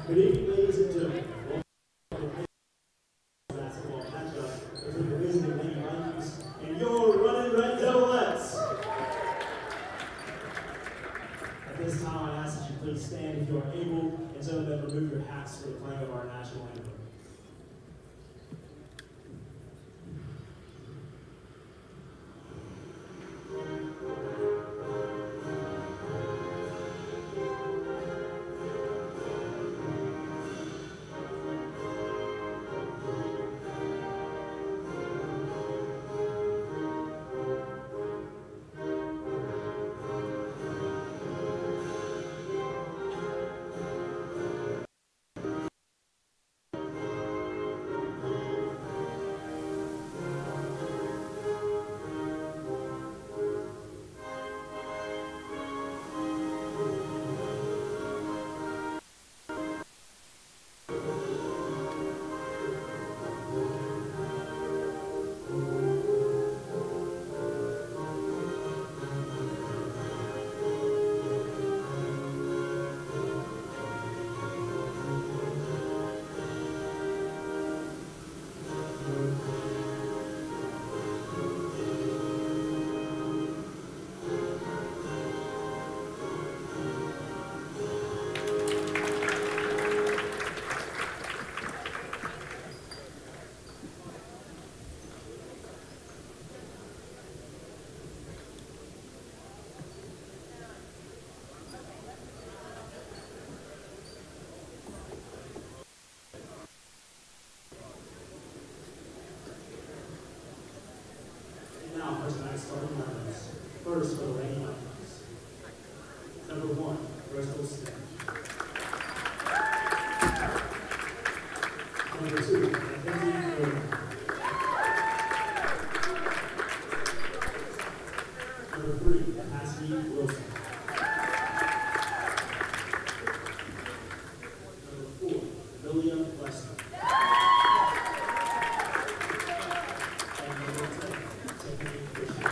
Good evening, ladies and gentlemen. Welcome to the basketball matchup between the visiting Lady Vikings and your running red Devils. At this time, I ask that you please stand if you are able, and so then remove your hats for the playing of our national anthem. Now, for tonight's starting lineups. First for the Lady Vikings. Number 1, Bristol Smith. Number 2, Mackenzie Gordon. Number 3, Ashley Wilson. Number 4, William Lester. And number 10, Tiffany Fisher.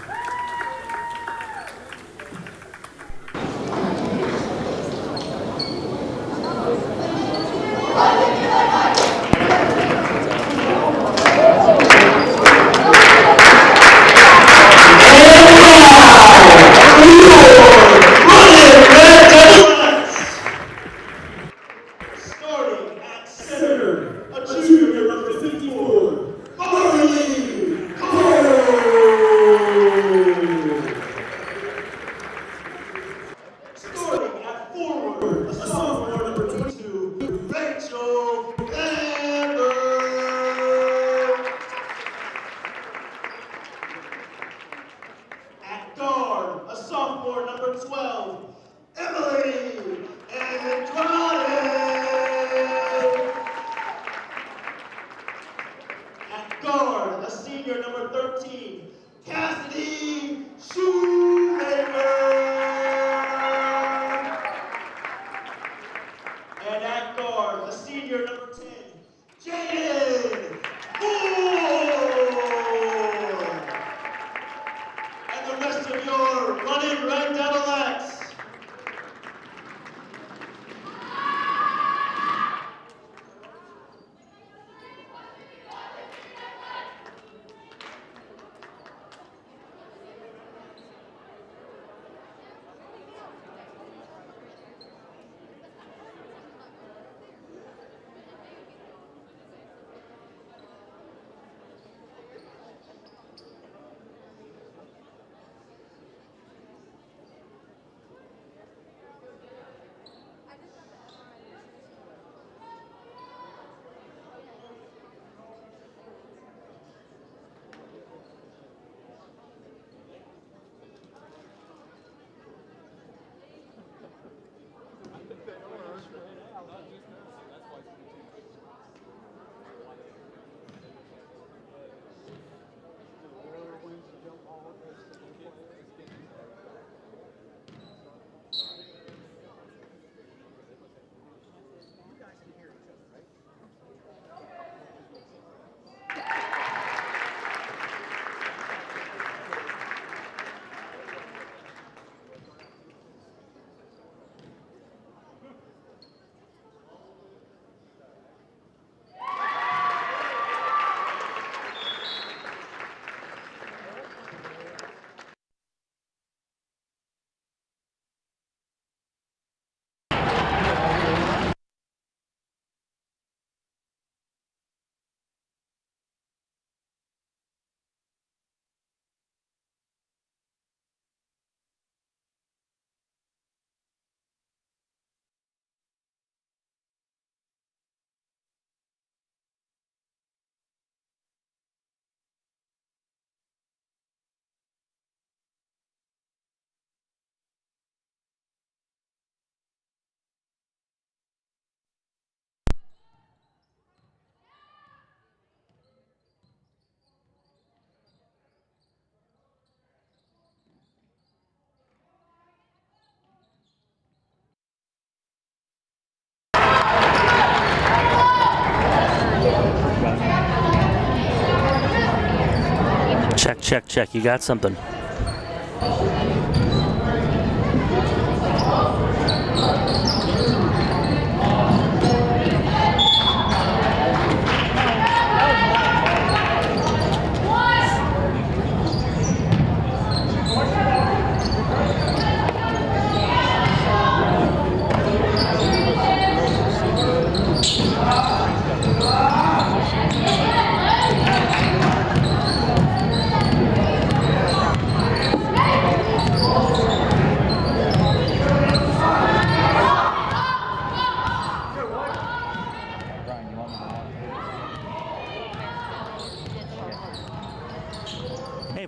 Check, check. You got something.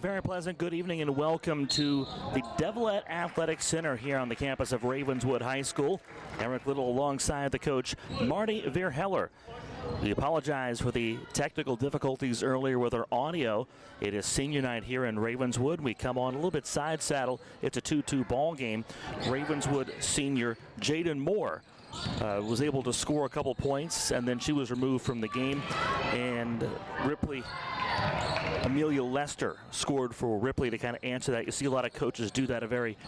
Very pleasant good evening and welcome to the Devilet Athletic Center here on the campus of Ravenswood High School. Eric Little alongside the coach Marty Verheller. We apologize for the technical difficulties earlier with our audio. It is senior night here in Ravenswood. We come on a little bit side saddle. It's a 2-2 ball game. Ravenswood senior Jaden Moore was able to score a couple points, and then she was removed from the game. And Ripley Amelia Lester scored for Ripley to kind of answer that. You see a lot of coaches do that, a very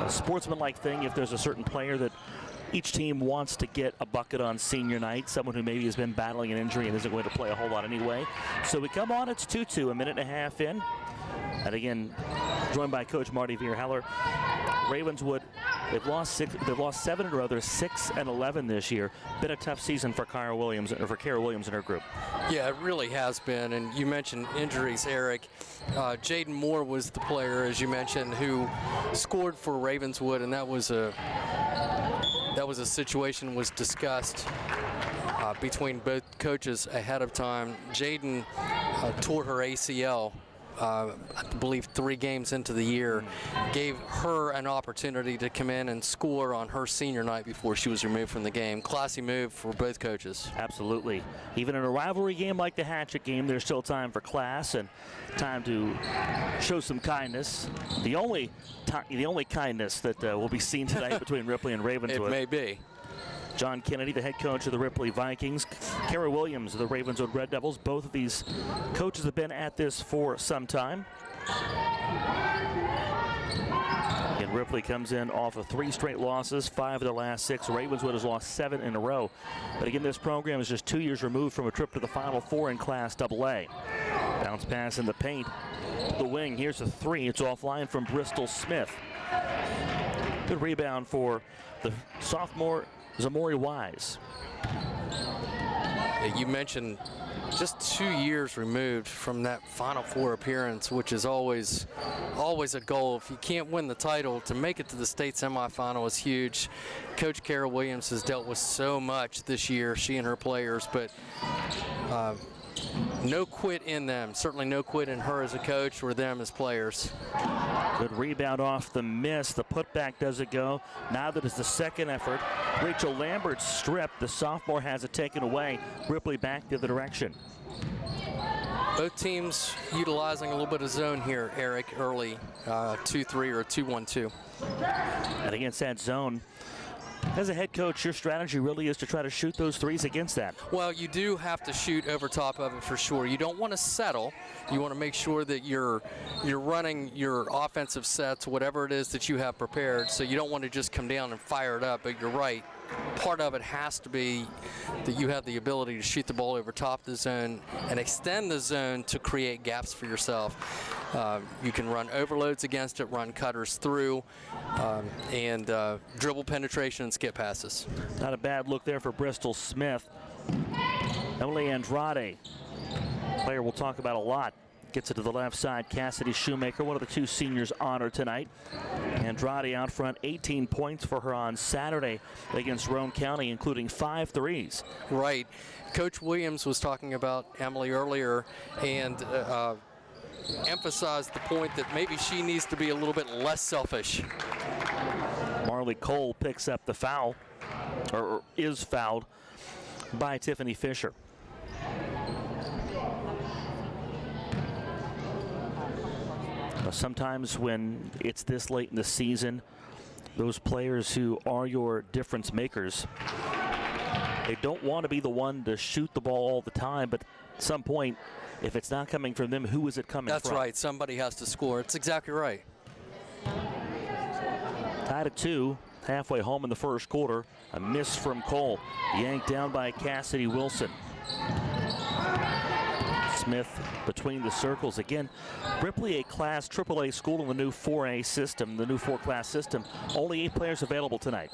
sportsmanlike thing. If there's a certain player that each team wants to get a bucket on senior night, someone who maybe has been battling an injury and isn't going to play a whole lot anyway. So we come on, it's 2-2, a minute and a half in. And again, joined by Coach Marty Verheller. Ravenswood, they've lost 7 in a row. They're 6-11 this year. Been a tough season for Kara Williams and her group. Yeah, it really has been. And you mentioned injuries, Eric. Jaden Moore was the player, as you mentioned, who scored for Ravenswood, and that was a situation was discussed between both coaches ahead of time. Jaden tore her ACL. I believe 3 games into the year, gave her an opportunity to come in and score on her senior night before she was removed from the game. Classy move for both coaches. Absolutely. Even in a rivalry game like the Hatchet game, there's still time for class and time to show some kindness. The only kindness that will be seen tonight between Ripley and Ravenswood. It may be. John Kennedy, the head coach of the Ripley Vikings. Kara Williams of the Ravenswood Red Devils. Both of these coaches have been at this for some time. And Ripley comes in off of 3 straight losses, 5 of their last 6. Ravenswood has lost 7 in a row. But again, this program is just 2 years removed from a trip to the Final Four in Class AA. Bounce pass in the paint. The wing, here's a 3. It's offline from Bristol Smith. Good rebound for the sophomore Zamori Wise. You mentioned just 2 years removed from that Final Four appearance, which is always a goal. If you can't win the title, to make it to the state semifinal is huge. Coach Kara Williams has dealt with so much this year, she and her players, but no quit in them. Certainly no quit in her as a coach or them as players. Good rebound off the miss. The putback doesn't go. Now that is the second effort. Rachel Lambert's stripped. The sophomore has it taken away. Ripley back the other direction. Both teams utilizing a little bit of zone here, Eric, early. 2-3 or 2-1-2. And against that zone, as a head coach, your strategy really is to try to shoot those threes against that. Well, you do have to shoot over top of it for sure. You don't want to settle. You want to make sure that you're running your offensive sets, whatever it is that you have prepared. So you don't want to just come down and fire it up. But you're right. Part of it has to be that you have the ability to shoot the ball over top of the zone and extend the zone to create gaps for yourself. You can run overloads against it, run cutters through, and dribble penetration and skip passes. Not a bad look there for Bristol Smith. Emily Andrade, player we'll talk about a lot. Gets it to the left side. Cassidy Shoemaker, one of the 2 seniors honored tonight. Andrade out front, 18 points for her on Saturday against Roane County, including 5 threes. Right. Coach Williams was talking about Emily earlier and emphasized the point that maybe she needs to be a little bit less selfish. Marley Cole picks up the foul, or is fouled by Tiffany Fisher. Sometimes when it's this late in the season, those players who are your difference makers, they don't want to be the one to shoot the ball all the time, but at some point if it's not coming from them, who is it coming That's from? right. Somebody has to score. It's exactly right. Tied at 2, halfway home in the first quarter. A miss from Cole, yanked down by Cassidy Wilson. Smith between the circles again. Ripley, a Class AAA school in the new 4A system, the new 4-class system. Only 8 players available tonight.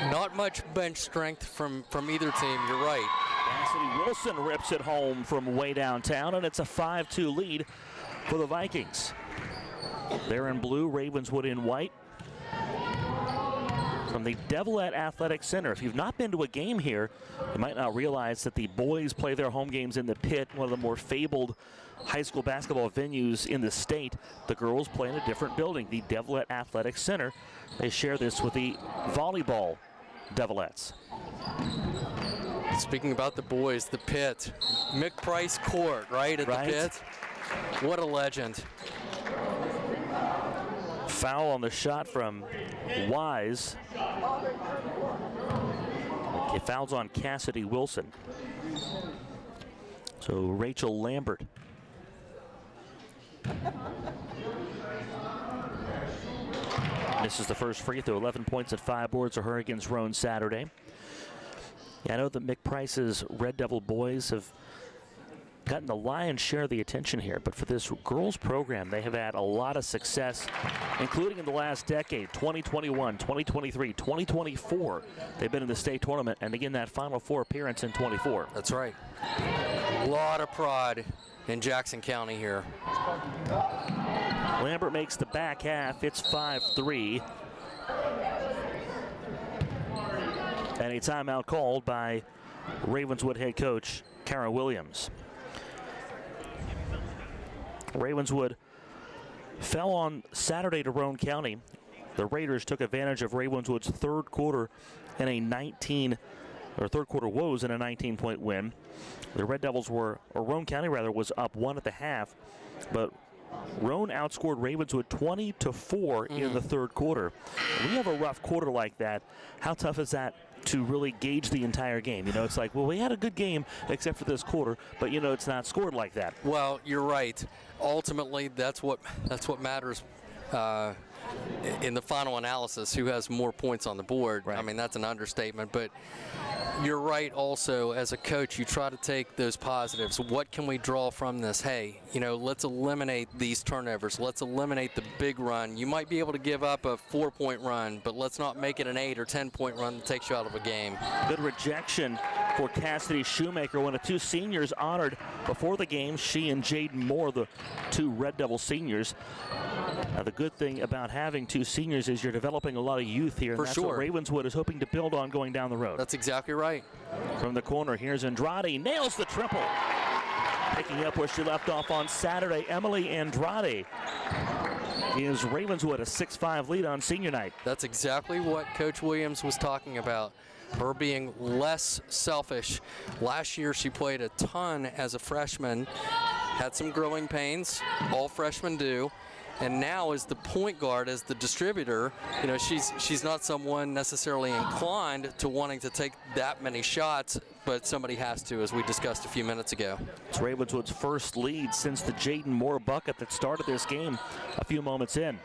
Not much bench strength from either team. You're right. Cassidy Wilson rips it home from way downtown, and it's a 5-2 lead for the Vikings. They're in blue, Ravenswood in white. From the Devilette Athletic Center. If you've not been to a game here, you might not realize that the boys play their home games in the Pit, one of the more fabled high school basketball venues in the state. The girls play in a different building, the Devilette Athletic Center. They share this with the volleyball Devilettes. Speaking about the boys, the Pit. Mick Price Court, right, at the Pit? What a legend. Foul on the shot from Wise. It fouls on Cassidy Wilson. So Rachel Lambert. Misses the first free throw. 11 points at 5 boards for her against Roan Saturday. Yeah, I know that Mick Price's Red Devil boys have gotten the lion's share of the attention here, but for this girls program, they have had a lot of success, including in the last decade, 2021, 2023, 2024. They've been in the state tournament, and again, that Final Four appearance in 24. That's right. A lot of pride in Jackson County here. Lambert makes the back half. It's 5-3. And a timeout called by Ravenswood head coach Kara Williams. Ravenswood fell on Saturday to Roan County. The Raiders took advantage of Ravenswood's third quarter woes in a 19-point win. The Red Devils were, or Roan County rather, was up 1 at the half, but Roan outscored Ravenswood 20-4 in the third quarter. When you have a rough quarter like that, how tough is that to really gauge the entire game? You know, it's like, well, we had a good game except for this quarter, but you know, it's not scored like that. Well, you're right. Ultimately, that's what matters in the final analysis. Who has more points on the board? Right. I mean, that's an understatement, but you're right. Also, as a coach, you try to take those positives. What can we draw from this? Hey, you know, let's eliminate these turnovers. Let's eliminate the big run. You might be able to give up a 4-point run, but let's not make it an 8 or 10-point run that takes you out of a game. Good rejection for Cassidy Shoemaker, one of 2 seniors honored before the game. She and Jaden Moore, the 2 Red Devil seniors. Now, the good thing about having 2 seniors is you're developing a lot of youth here. And that's what Ravenswood is hoping to build on going down the road. That's exactly right. From the corner, here's Andrade, nails the triple. Picking up where she left off on Saturday, Emily Andrade gives Ravenswood a 6-5 lead on senior night. That's exactly what Coach Williams was talking about. Her being less selfish. Last year she played a ton as a freshman, had some growing pains, all freshmen do, and now as the point guard, as the distributor, you know, she's not someone necessarily inclined to wanting to take that many shots, but somebody has to, as we discussed a few minutes ago. It's Ravenswood's first lead since the Jaden Moore bucket that started this game a few moments in.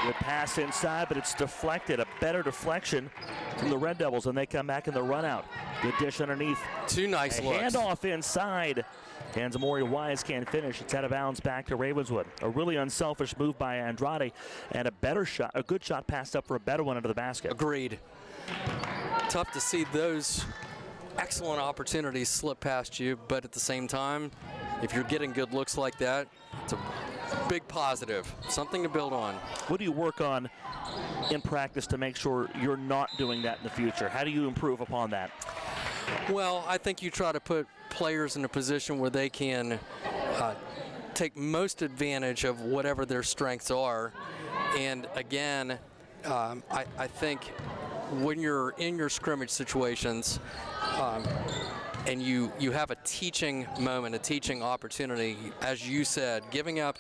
Good pass inside, but it's deflected. A better deflection from the Red Devils, and they come back in the run out. Good dish underneath. 2 nice looks. Handoff inside. And Zamori Wise can't finish. It's out of bounds back to Ravenswood. A really unselfish move by Andrade, and a better shot, a good shot passed up for a better one into the basket. Agreed. Tough to see those excellent opportunities slip past you, but at the same time, if you're getting good looks like that, it's a big positive, something to build on. What do you work on in practice to make sure you're not doing that in the future? How do you improve upon that? Well, I think you try to put players in a position where they can take most advantage of whatever their strengths are. And again, I think when you're in your scrimmage situations, and you have a teaching moment, a teaching opportunity, as you said, giving up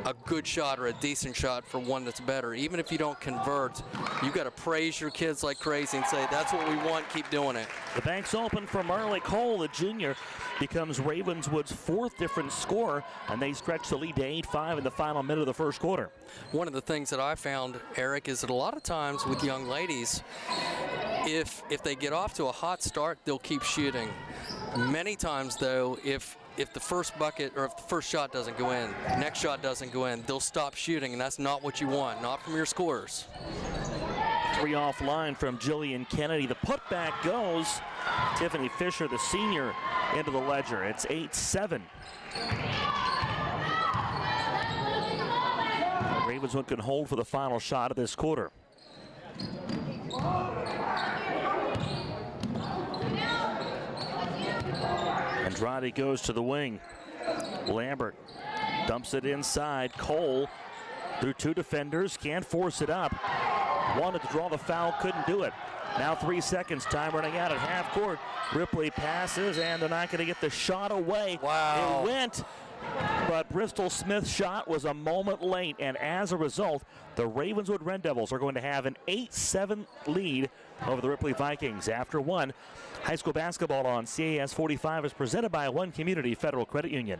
a good shot or a decent shot for one that's better. Even if you don't convert, you got to praise your kids like crazy and say, that's what we want, keep doing it. The bank's open for Marley Cole, the junior, becomes Ravenswood's 4th different scorer, and they stretch the lead to 8-5 in the final minute of the first quarter. One of the things that I found, Eric, is that a lot of times with young ladies, if they get off to a hot start, they'll keep shooting. Many times, though, if the first bucket or if the first shot doesn't go in, next shot doesn't go in, they'll stop shooting, and that's not what you want, not from your scorers. 3 offline from Jillian Kennedy. The putback goes. Tiffany Fisher, the senior, into the ledger. It's 8-7. Ravenswood can hold for the final shot of this quarter. Andrade goes to the wing. Lambert dumps it inside. Cole through 2 defenders, can't force it up. Wanted to draw the foul, couldn't do it. Now 3 seconds, time running out at half court. Ripley passes, and they're not going to get the shot away. Wow. It went, but Bristol Smith's shot was a moment late, and as a result, the Ravenswood Red Devils are going to have an 8-7 lead over the Ripley Vikings. After 1, high school basketball on CAS 45 is presented by One Community Federal Credit Union.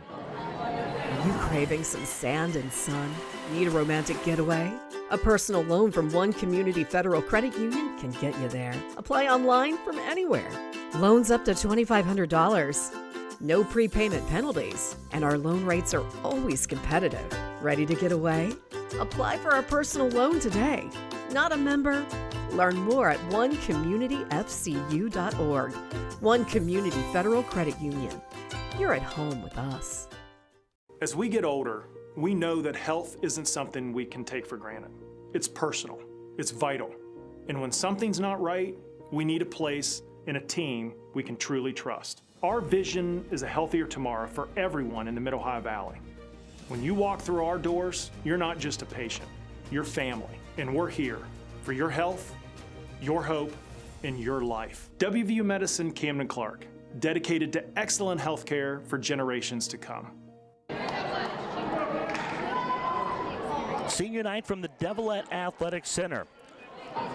Are you craving some sand and sun? Need a romantic getaway? A personal loan from One Community Federal Credit Union can get you there. Apply online from anywhere. Loans up to $2,500. No prepayment penalties. And our loan rates are always competitive. Ready to get away? Apply for a personal loan today. Not a member? Learn more at onecommunityfcu.org. One Community Federal Credit Union. You're at home with us. As we get older, we know that health isn't something we can take for granted. It's personal, it's vital. And when something's not right, we need a place and a team we can truly trust. Our vision is a healthier tomorrow for everyone in the Mid-Ohio Valley. When you walk through our doors, you're not just a patient, you're family. And we're here for your health, your hope, and your life. WVU Medicine Camden Clark, dedicated to excellent health care for generations to come. Senior night from the Devilette Athletic Center.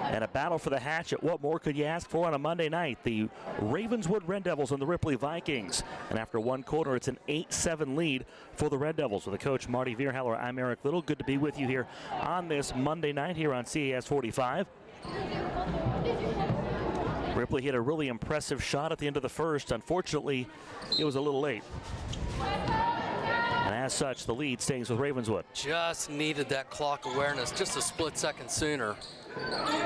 And a battle for the hatchet. What more could you ask for on a Monday night? The Ravenswood Red Devils and the Ripley Vikings. And after 1 quarter, it's an 8-7 lead for the Red Devils. With the coach, Marty Vierheller, I'm Eric Little. Good to be with you here on this Monday night here on CAS 45. Ripley hit a really impressive shot at the end of the first. Unfortunately, it was a little late. And as such, the lead stays with Ravenswood. Just needed that clock awareness just a split second sooner.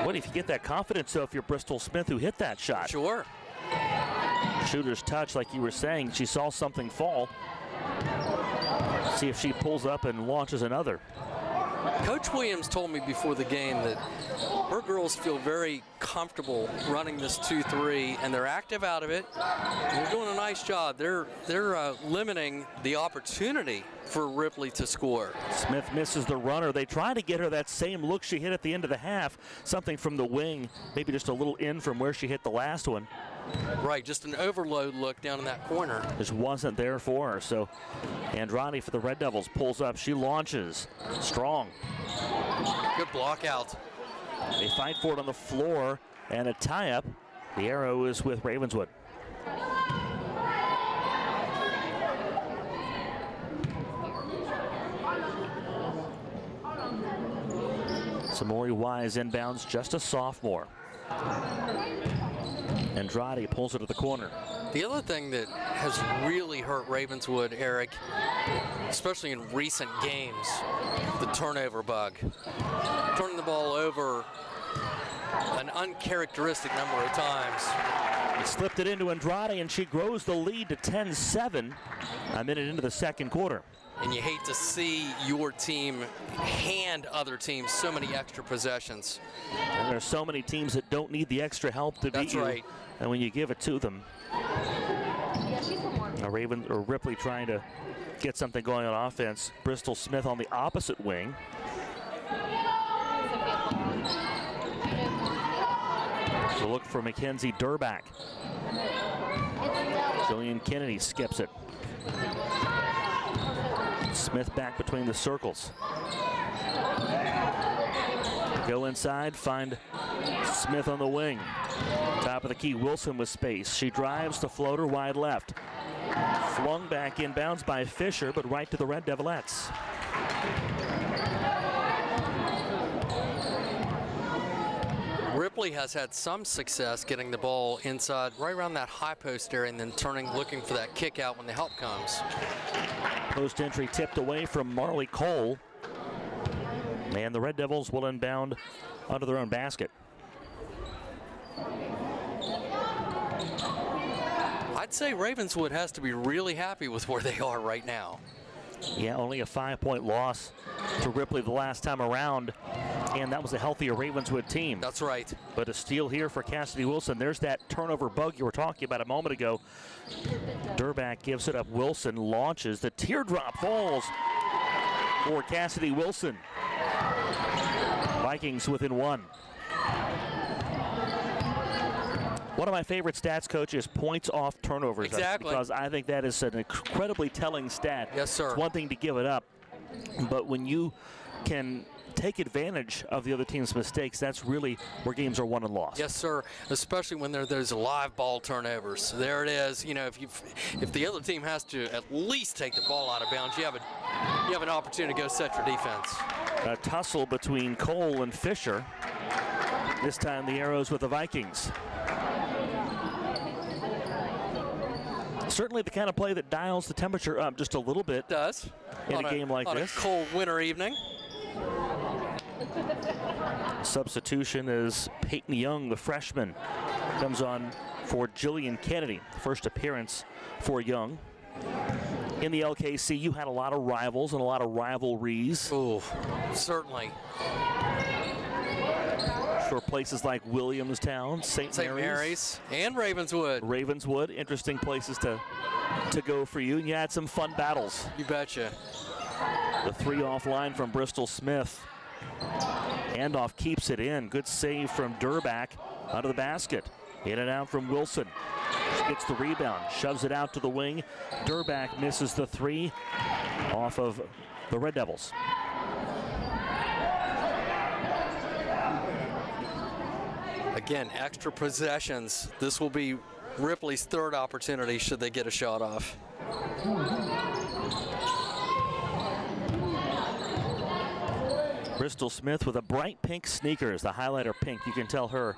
What if you get that confidence, though, if you're Bristol Smith who hit that shot? Sure. Shooter's touch, like you were saying, she saw something fall. See if she pulls up and launches another. Coach Williams told me before the game that her girls feel very comfortable running this 2-3, and they're active out of it. They're doing a nice job. They're limiting the opportunity for Ripley to score. Smith misses the runner. They try to get her that same look she hit at the end of the half, something from the wing, maybe just a little in from where she hit the last one. Right, just an overload look down in that corner. Just wasn't there for her. So Andrade for the Red Devils pulls up. She launches strong. Good block out. They fight for it on the floor, and a tie-up. The arrow is with Ravenswood. Samori Wise inbounds, just a sophomore. Andrade pulls it to the corner. The other thing that has really hurt Ravenswood, Eric, especially in recent games, the turnover bug. Turning the ball over an uncharacteristic number of times. He slipped it into Andrade, and she grows the lead to 10-7 a minute into the second quarter. And you hate to see your team hand other teams so many extra possessions. And there's so many teams that don't need the extra help to beat you. That's right. And when you give it to them. Ripley trying to get something going on offense. Bristol Smith on the opposite wing. So look for Mackenzie Durback. Jillian Kennedy skips it. Smith back between the circles. Go inside, find Smith on the wing. Top of the key, Wilson with space. She drives the floater wide left. Flung back inbounds by Fisher, but right to the Red Devilettes. Ripley has had some success getting the ball inside, right around that high post area, and then turning, looking for that kick out when the help comes. Post entry tipped away from Marley Cole. And the Red Devils will inbound under their own basket. I'd say Ravenswood has to be really happy with where they are right now. Yeah, only a 5-point loss to Ripley the last time around, and that was a healthier Ravenswood team. That's right. But a steal here for Cassidy Wilson. There's that turnover bug you were talking about a moment ago. Durback gives it up. Wilson launches. The teardrop falls for Cassidy Wilson. Vikings within one. One of my favorite stats, Coach, is points off turnovers. Exactly. Because I think that is an incredibly telling stat. Yes, sir. It's one thing to give it up, but when you can take advantage of the other team's mistakes, that's really where games are won and lost. Yes, sir. Especially when there's live ball turnovers. There it is. You know, if the other team has to at least take the ball out of bounds, you have an opportunity to go set your defense. A tussle between Cole and Fisher. This time the arrows with the Vikings. Certainly the kind of play that dials the temperature up just a little bit. It does. In a game like this. On a cold winter evening. Substitution is Peyton Young, the freshman, comes on for Jillian Kennedy. First appearance for Young. In the LKC, you had a lot of rivals and a lot of rivalries. Oh, certainly. For places like Williamstown, St. Mary's, and Ravenswood. Ravenswood, interesting places to go for you. And you had some fun battles. You betcha. The three offline from Bristol Smith. Handoff keeps it in. Good save from Durback out of the basket. In and out from Wilson. She gets the rebound, shoves it out to the wing. Durback misses the three off of the Red Devils. Again, extra possessions. This will be Ripley's third opportunity should they get a shot off. Bristol Smith with a bright pink sneakers. The highlighter pink, you can tell her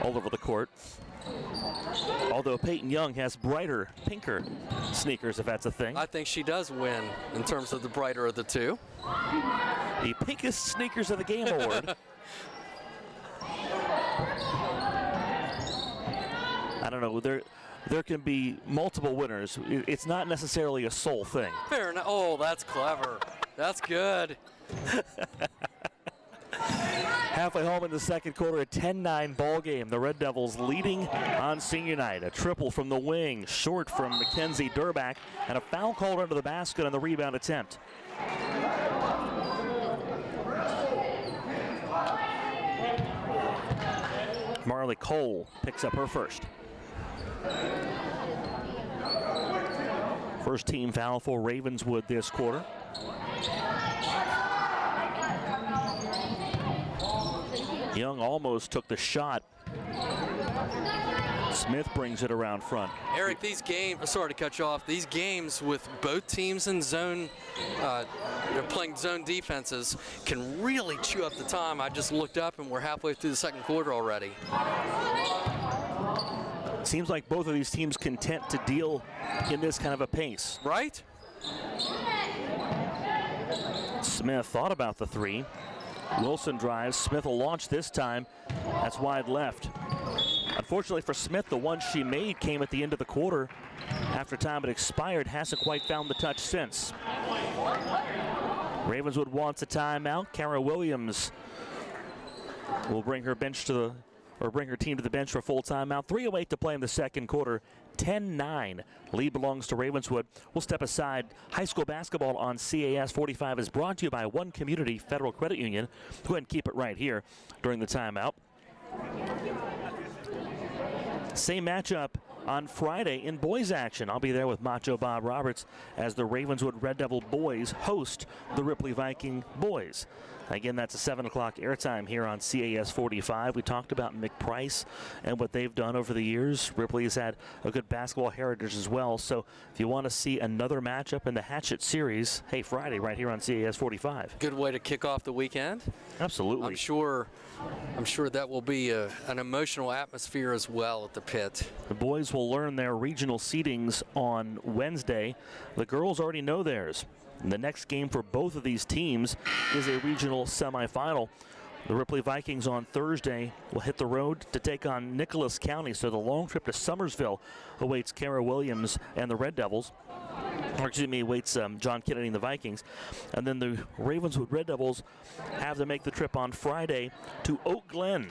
all over the court. Although Peyton Young has brighter, pinker sneakers, if that's a thing. I think she does win in terms of the brighter of the two. The pinkest sneakers of the game award. I don't know. There can be multiple winners. It's not necessarily a sole thing. Fair enough. Oh, that's clever. That's good. Halfway home in the second quarter, a 10-9 ball game. The Red Devils leading on senior night. A triple from the wing, short from Mackenzie Durback, and a foul called under the basket on the rebound attempt. Marley Cole picks up her first. First team foul for Ravenswood this quarter. Young almost took the shot. Smith brings it around front. Eric, these games, sorry to cut you off, these games with both teams in zone, playing zone defenses can really chew up the time. I just looked up and we're halfway through the second quarter already. Seems like both of these teams content to deal in this kind of a pace. Right? Smith thought about the three. Wilson drives. Smith will launch this time. That's wide left. Unfortunately for Smith, the one she made came at the end of the quarter. After time had expired, hasn't quite found the touch since. Ravenswood wants a timeout. Kara Williams will bring her team to the bench for a full timeout. 3:08 to play in the second quarter. 10-9. Lead belongs to Ravenswood. We'll step aside. High school basketball on CAS 45 is brought to you by One Community Federal Credit Union. Go ahead and keep it right here during the timeout. Same matchup on Friday in boys action. I'll be there with Macho Bob Roberts as the Ravenswood Red Devil boys host the Ripley Viking boys. Again, that's a 7 o'clock airtime here on CAS 45. We talked about McPrice and what they've done over the years. Ripley has had a good basketball heritage as well. So if you want to see another matchup in the Hatchet Series, hey, Friday right here on CAS 45. Good way to kick off the weekend. Absolutely. I'm sure that will be an emotional atmosphere as well at the pit. The boys will learn their regional seedings on Wednesday. The girls already know theirs. And the next game for both of these teams is a regional semifinal. The Ripley Vikings on Thursday will hit the road to take on Nicholas County. So the long trip to Summersville awaits Kara Williams and the Red Devils. Or excuse me, awaits John Kennedy and the Vikings. And then the Ravenswood Red Devils have to make the trip on Friday to Oak Glen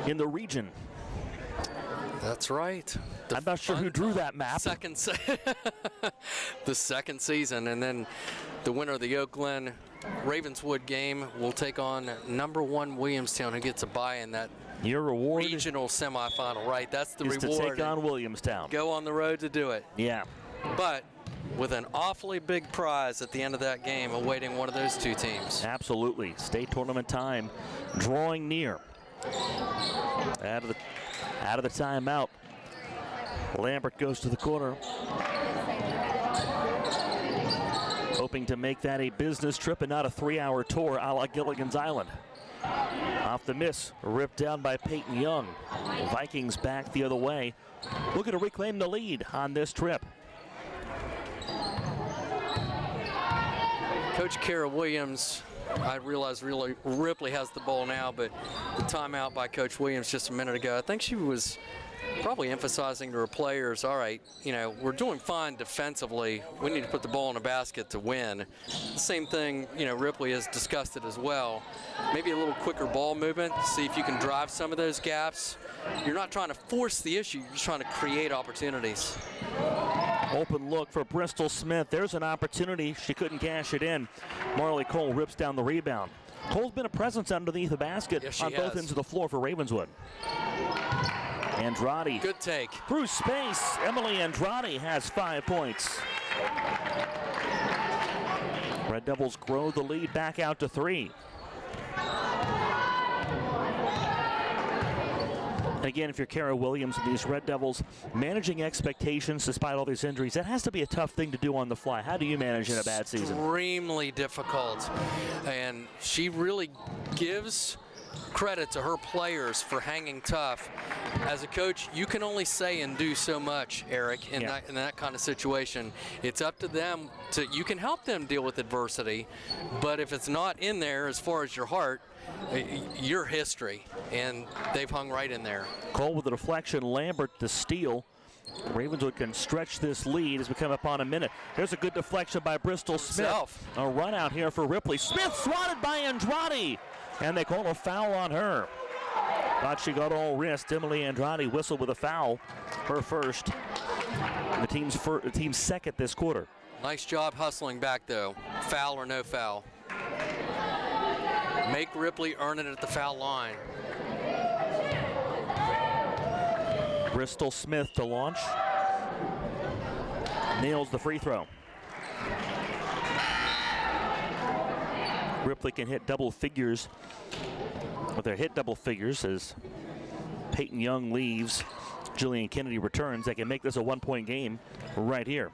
in the region. That's right. I'm not sure who drew that map. The second season, and then the winner of the Oak Glen Ravenswood game will take on #1 Williamstown, who gets a bye in that Your reward regional semifinal. Right, that's the is reward. to take on Williamstown. Go on the road to do it. Yeah. But with an awfully big prize at the end of that game awaiting one of those two teams. Absolutely. State tournament time drawing near. Out of the timeout. Lambert goes to the corner. Hoping to make that a business trip and not a 3-hour tour a la Gilligan's Island. Off the miss, ripped down by Peyton Young. Vikings back the other way. Looking to reclaim the lead on this trip. Coach Kara Williams, I realize Ripley has the ball now, but the timeout by Coach Williams just a minute ago, I think she was probably emphasizing to her players, all right, we're doing fine defensively. We need to put the ball in the basket to win. The same thing, Ripley has discussed it as well. Maybe a little quicker ball movement, see if you can drive some of those gaps. You're not trying to force the issue, you're just trying to create opportunities. Open look for Bristol Smith. There's an opportunity. She couldn't cash it in. Marley Cole rips down the rebound. Cole's been a presence underneath the basket on both ends of the floor for Ravenswood. Andrade. Good take. Through space. Emily Andrade has 5 points. Red Devils grow the lead back out to 3. Again, if you're Kara Williams and these Red Devils, managing expectations despite all these injuries, that has to be a tough thing to do on the fly. How do you manage in a bad season? Extremely difficult. And she really gives credit to her players for hanging tough. As a coach, you can only say and do so much, Eric, in that kind of situation. It's up to them you can help them deal with adversity, but if it's not in there as far as your heart, your history, and they've hung right in there. Cole with a deflection, Lambert the steal. Ravenswood can stretch this lead as we come up on a minute. Here's a good deflection by Bristol Smith. A run out here for Ripley. Smith swatted by Andrade, and they call a foul on her. Thought she got all wrist. Emily Andrade whistled with a foul, her first. The team's second this quarter. Nice job hustling back, though. Foul or no foul. Make Ripley earn it at the foul line. Bristol Smith to launch. Nails the free throw. Ripley can hit double figures. But they hit double figures as Peyton Young leaves. Jillian Kennedy returns. They can make this a 1-point game right here.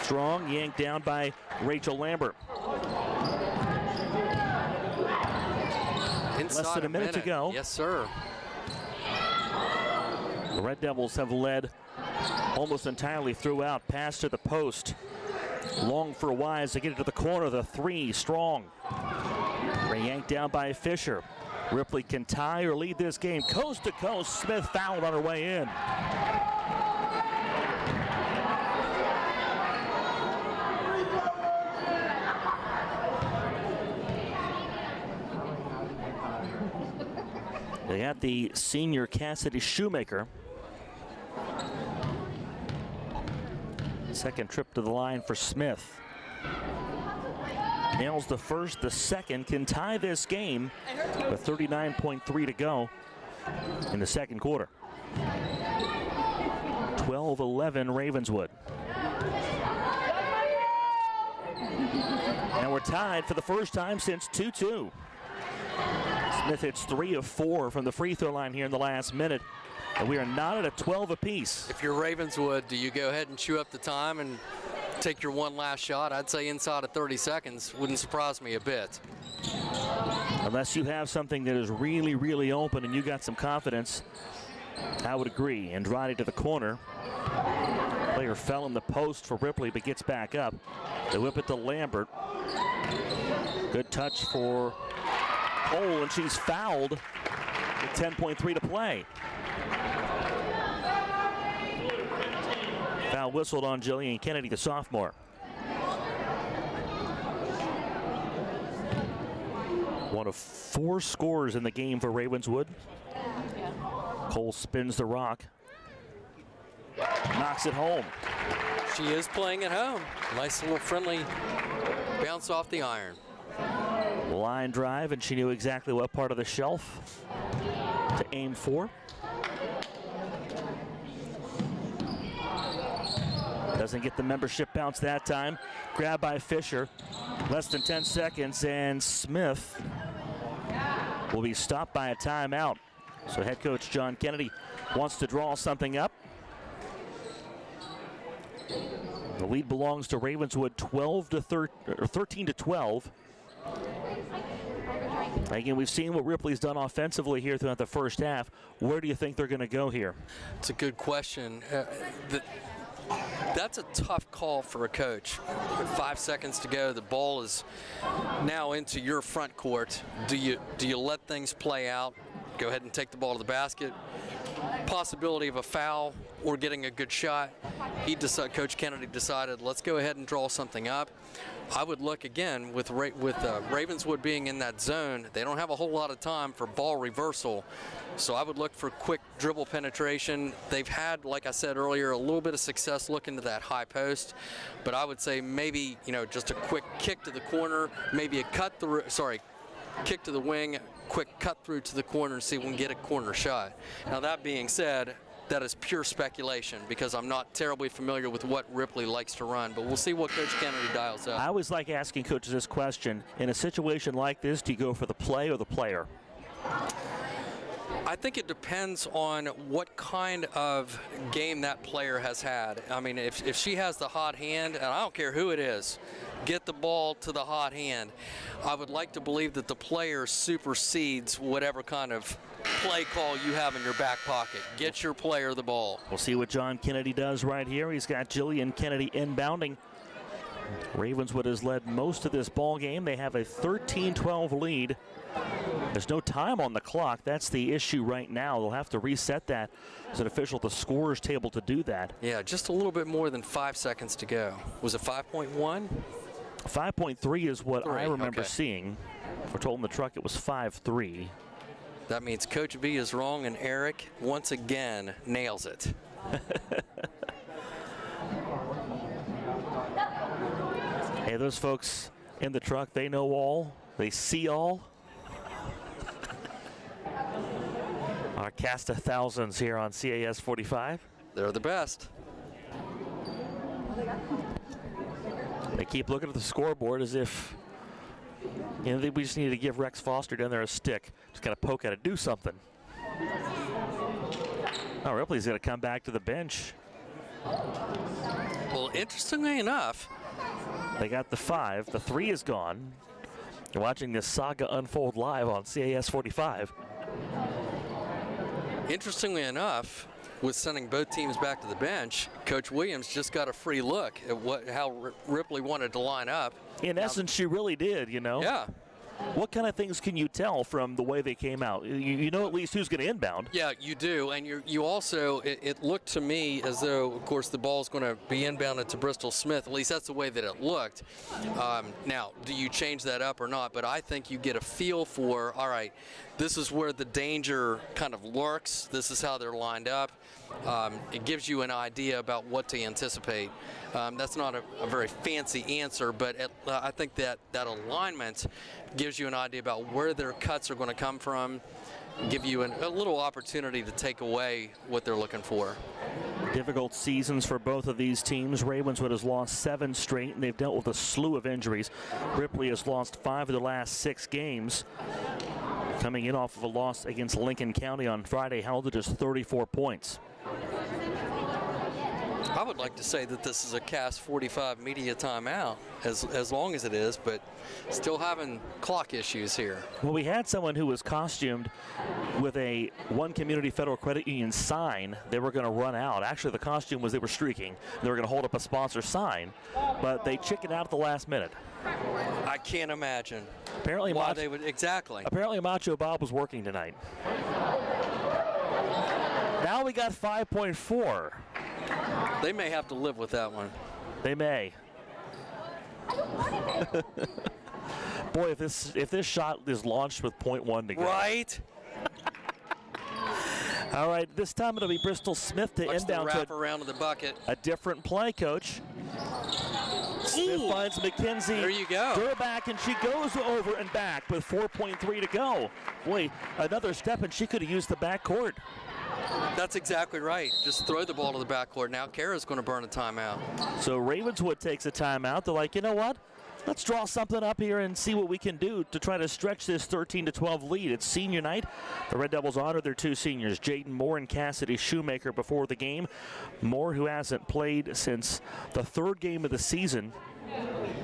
Strong, yanked down by Rachel Lambert. Less than a minute to go. Yes, sir. The Red Devils have led almost entirely throughout. Pass to the post. Long for Wise to get it to the corner. The 3, strong. Yanked down by Fisher. Ripley can tie or lead this game. Coast to coast. Smith fouled on her way in. They got the senior Cassidy Shoemaker. Second trip to the line for Smith. nails the first, the second, can tie this game with 39.3 to go in the second quarter. 12-11 Ravenswood. And we're tied for the first time since 2-2. Smith hits 3 of 4 from the free throw line here in the last minute. And we are knotted at 12 apiece. If you're Ravenswood, do you go ahead and chew up the time and take your one last shot? I'd say inside of 30 seconds. Wouldn't surprise me a bit. Unless you have something that is really, really open and you got some confidence, I would agree. Andrade to the corner. Player fell in the post for Ripley, but gets back up. They whip it to Lambert. Good touch for Cole, and she's fouled with 10.3 to play. Foul whistled on Jillian Kennedy, the sophomore. One of 4 scores in the game for Ravenswood. Cole spins the rock. Knocks it home. She is playing at home. Nice little friendly bounce off the iron. Line drive, and she knew exactly what part of the shelf to aim for. Doesn't get the membership bounce that time. Grab by Fisher. Less than 10 seconds, and Smith will be stopped by a timeout. So head coach John Kennedy wants to draw something up. The lead belongs to Ravenswood, 13-12. Again, we've seen what Ripley's done offensively here throughout the first half. Where do you think they're going to go here? It's a good question. That's a tough call for a coach. With 5 seconds to go, the ball is now into your front court. Do you let things play out? Go ahead and take the ball to the basket. Possibility of a foul or getting a good shot. Coach Kennedy decided, let's go ahead and draw something up. I would look again with Ravenswood being in that zone. They don't have a whole lot of time for ball reversal. So I would look for quick dribble penetration. They've had, like I said earlier, a little bit of success looking to that high post. But I would say maybe, just a quick kick to the corner, maybe a kick to the wing, quick cut through to the corner and see if we can get a corner shot. Now that being said, that is pure speculation because I'm not terribly familiar with what Ripley likes to run, but we'll see what Coach Kennedy dials up. I always like asking coaches this question. In a situation like this, do you go for the play or the player? I think it depends on what kind of game that player has had. I mean, if she has the hot hand, and I don't care who it is, get the ball to the hot hand. I would like to believe that the player supersedes whatever kind of play call you have in your back pocket. Get your player the ball. We'll see what John Kennedy does right here. He's got Jillian Kennedy inbounding. Ravenswood has led most of this ball game. They have a 13-12 lead. There's no time on the clock. That's the issue right now. They'll have to reset that as an official at the scorer's table to do that. Yeah, just a little bit more than 5 seconds to go. Was it 5.1? 5.3 is what I remember seeing. If we're told in the truck it was 5.3. That means Coach V is wrong, and Eric, once again, nails it. Hey, those folks in the truck, they know all. They see all. Our cast of thousands here on CAS 45. They're the best. They keep looking at the scoreboard as if, we just need to give Rex Foster down there a stick. Just got to poke at it, do something. Oh, Ripley's going to come back to the bench. Well, interestingly enough, they got the 5. The 3 is gone. You're watching this saga unfold live on CAS 45. Interestingly enough, with sending both teams back to the bench, Coach Williams just got a free look at how Ripley wanted to line up. In essence, she really did, Yeah. What kind of things can you tell from the way they came out? You know at least who's going to inbound. Yeah, you do. And you also, it looked to me as though, of course, the ball's going to be inbounded to Bristol Smith. At least that's the way that it looked. Now, do you change that up or not? But I think you get a feel for, all right, this is where the danger kind of lurks. This is how they're lined up. It gives you an idea about what to anticipate. That's not a very fancy answer, but I think that alignment gives you an idea about where their cuts are going to come from, give you a little opportunity to take away what they're looking for. Difficult seasons for both of these teams. Ravenswood has lost 7 straight, and they've dealt with a slew of injuries. Ripley has lost 5 of the last 6 games. Coming in off of a loss against Lincoln County on Friday, held to just 34 points. I would like to say that this is a Cast 45 media timeout, as long as it is, but still having clock issues here. Well, we had someone who was costumed with a One Community Federal Credit Union sign. They were going to run out. Actually, the costume was they were streaking. They were going to hold up a sponsor sign, but they chickened out at the last minute. I can't imagine Apparently, why they would, exactly. Apparently, Macho Bob was working tonight. Now we got 5.4. They may have to live with that one. They may. Boy, if this shot is launched with .1 to go. Right? All right, this time it'll be Bristol Smith to inbound wrap to around to the bucket. a different play, Coach. Smith finds McKenzie. There you go. Durback, and she goes over and back with 4.3 to go. Boy, another step, and she could have used the backcourt. That's exactly right. Just throw the ball to the backcourt. Now Kara's going to burn a timeout. So Ravenswood takes a timeout. They're like, you know what? Let's draw something up here and see what we can do to try to stretch this 13-12 lead. It's senior night. The Red Devils honor their 2 seniors, Jaden Moore and Cassidy Shoemaker, before the game. Moore, who hasn't played since the 3rd game of the season,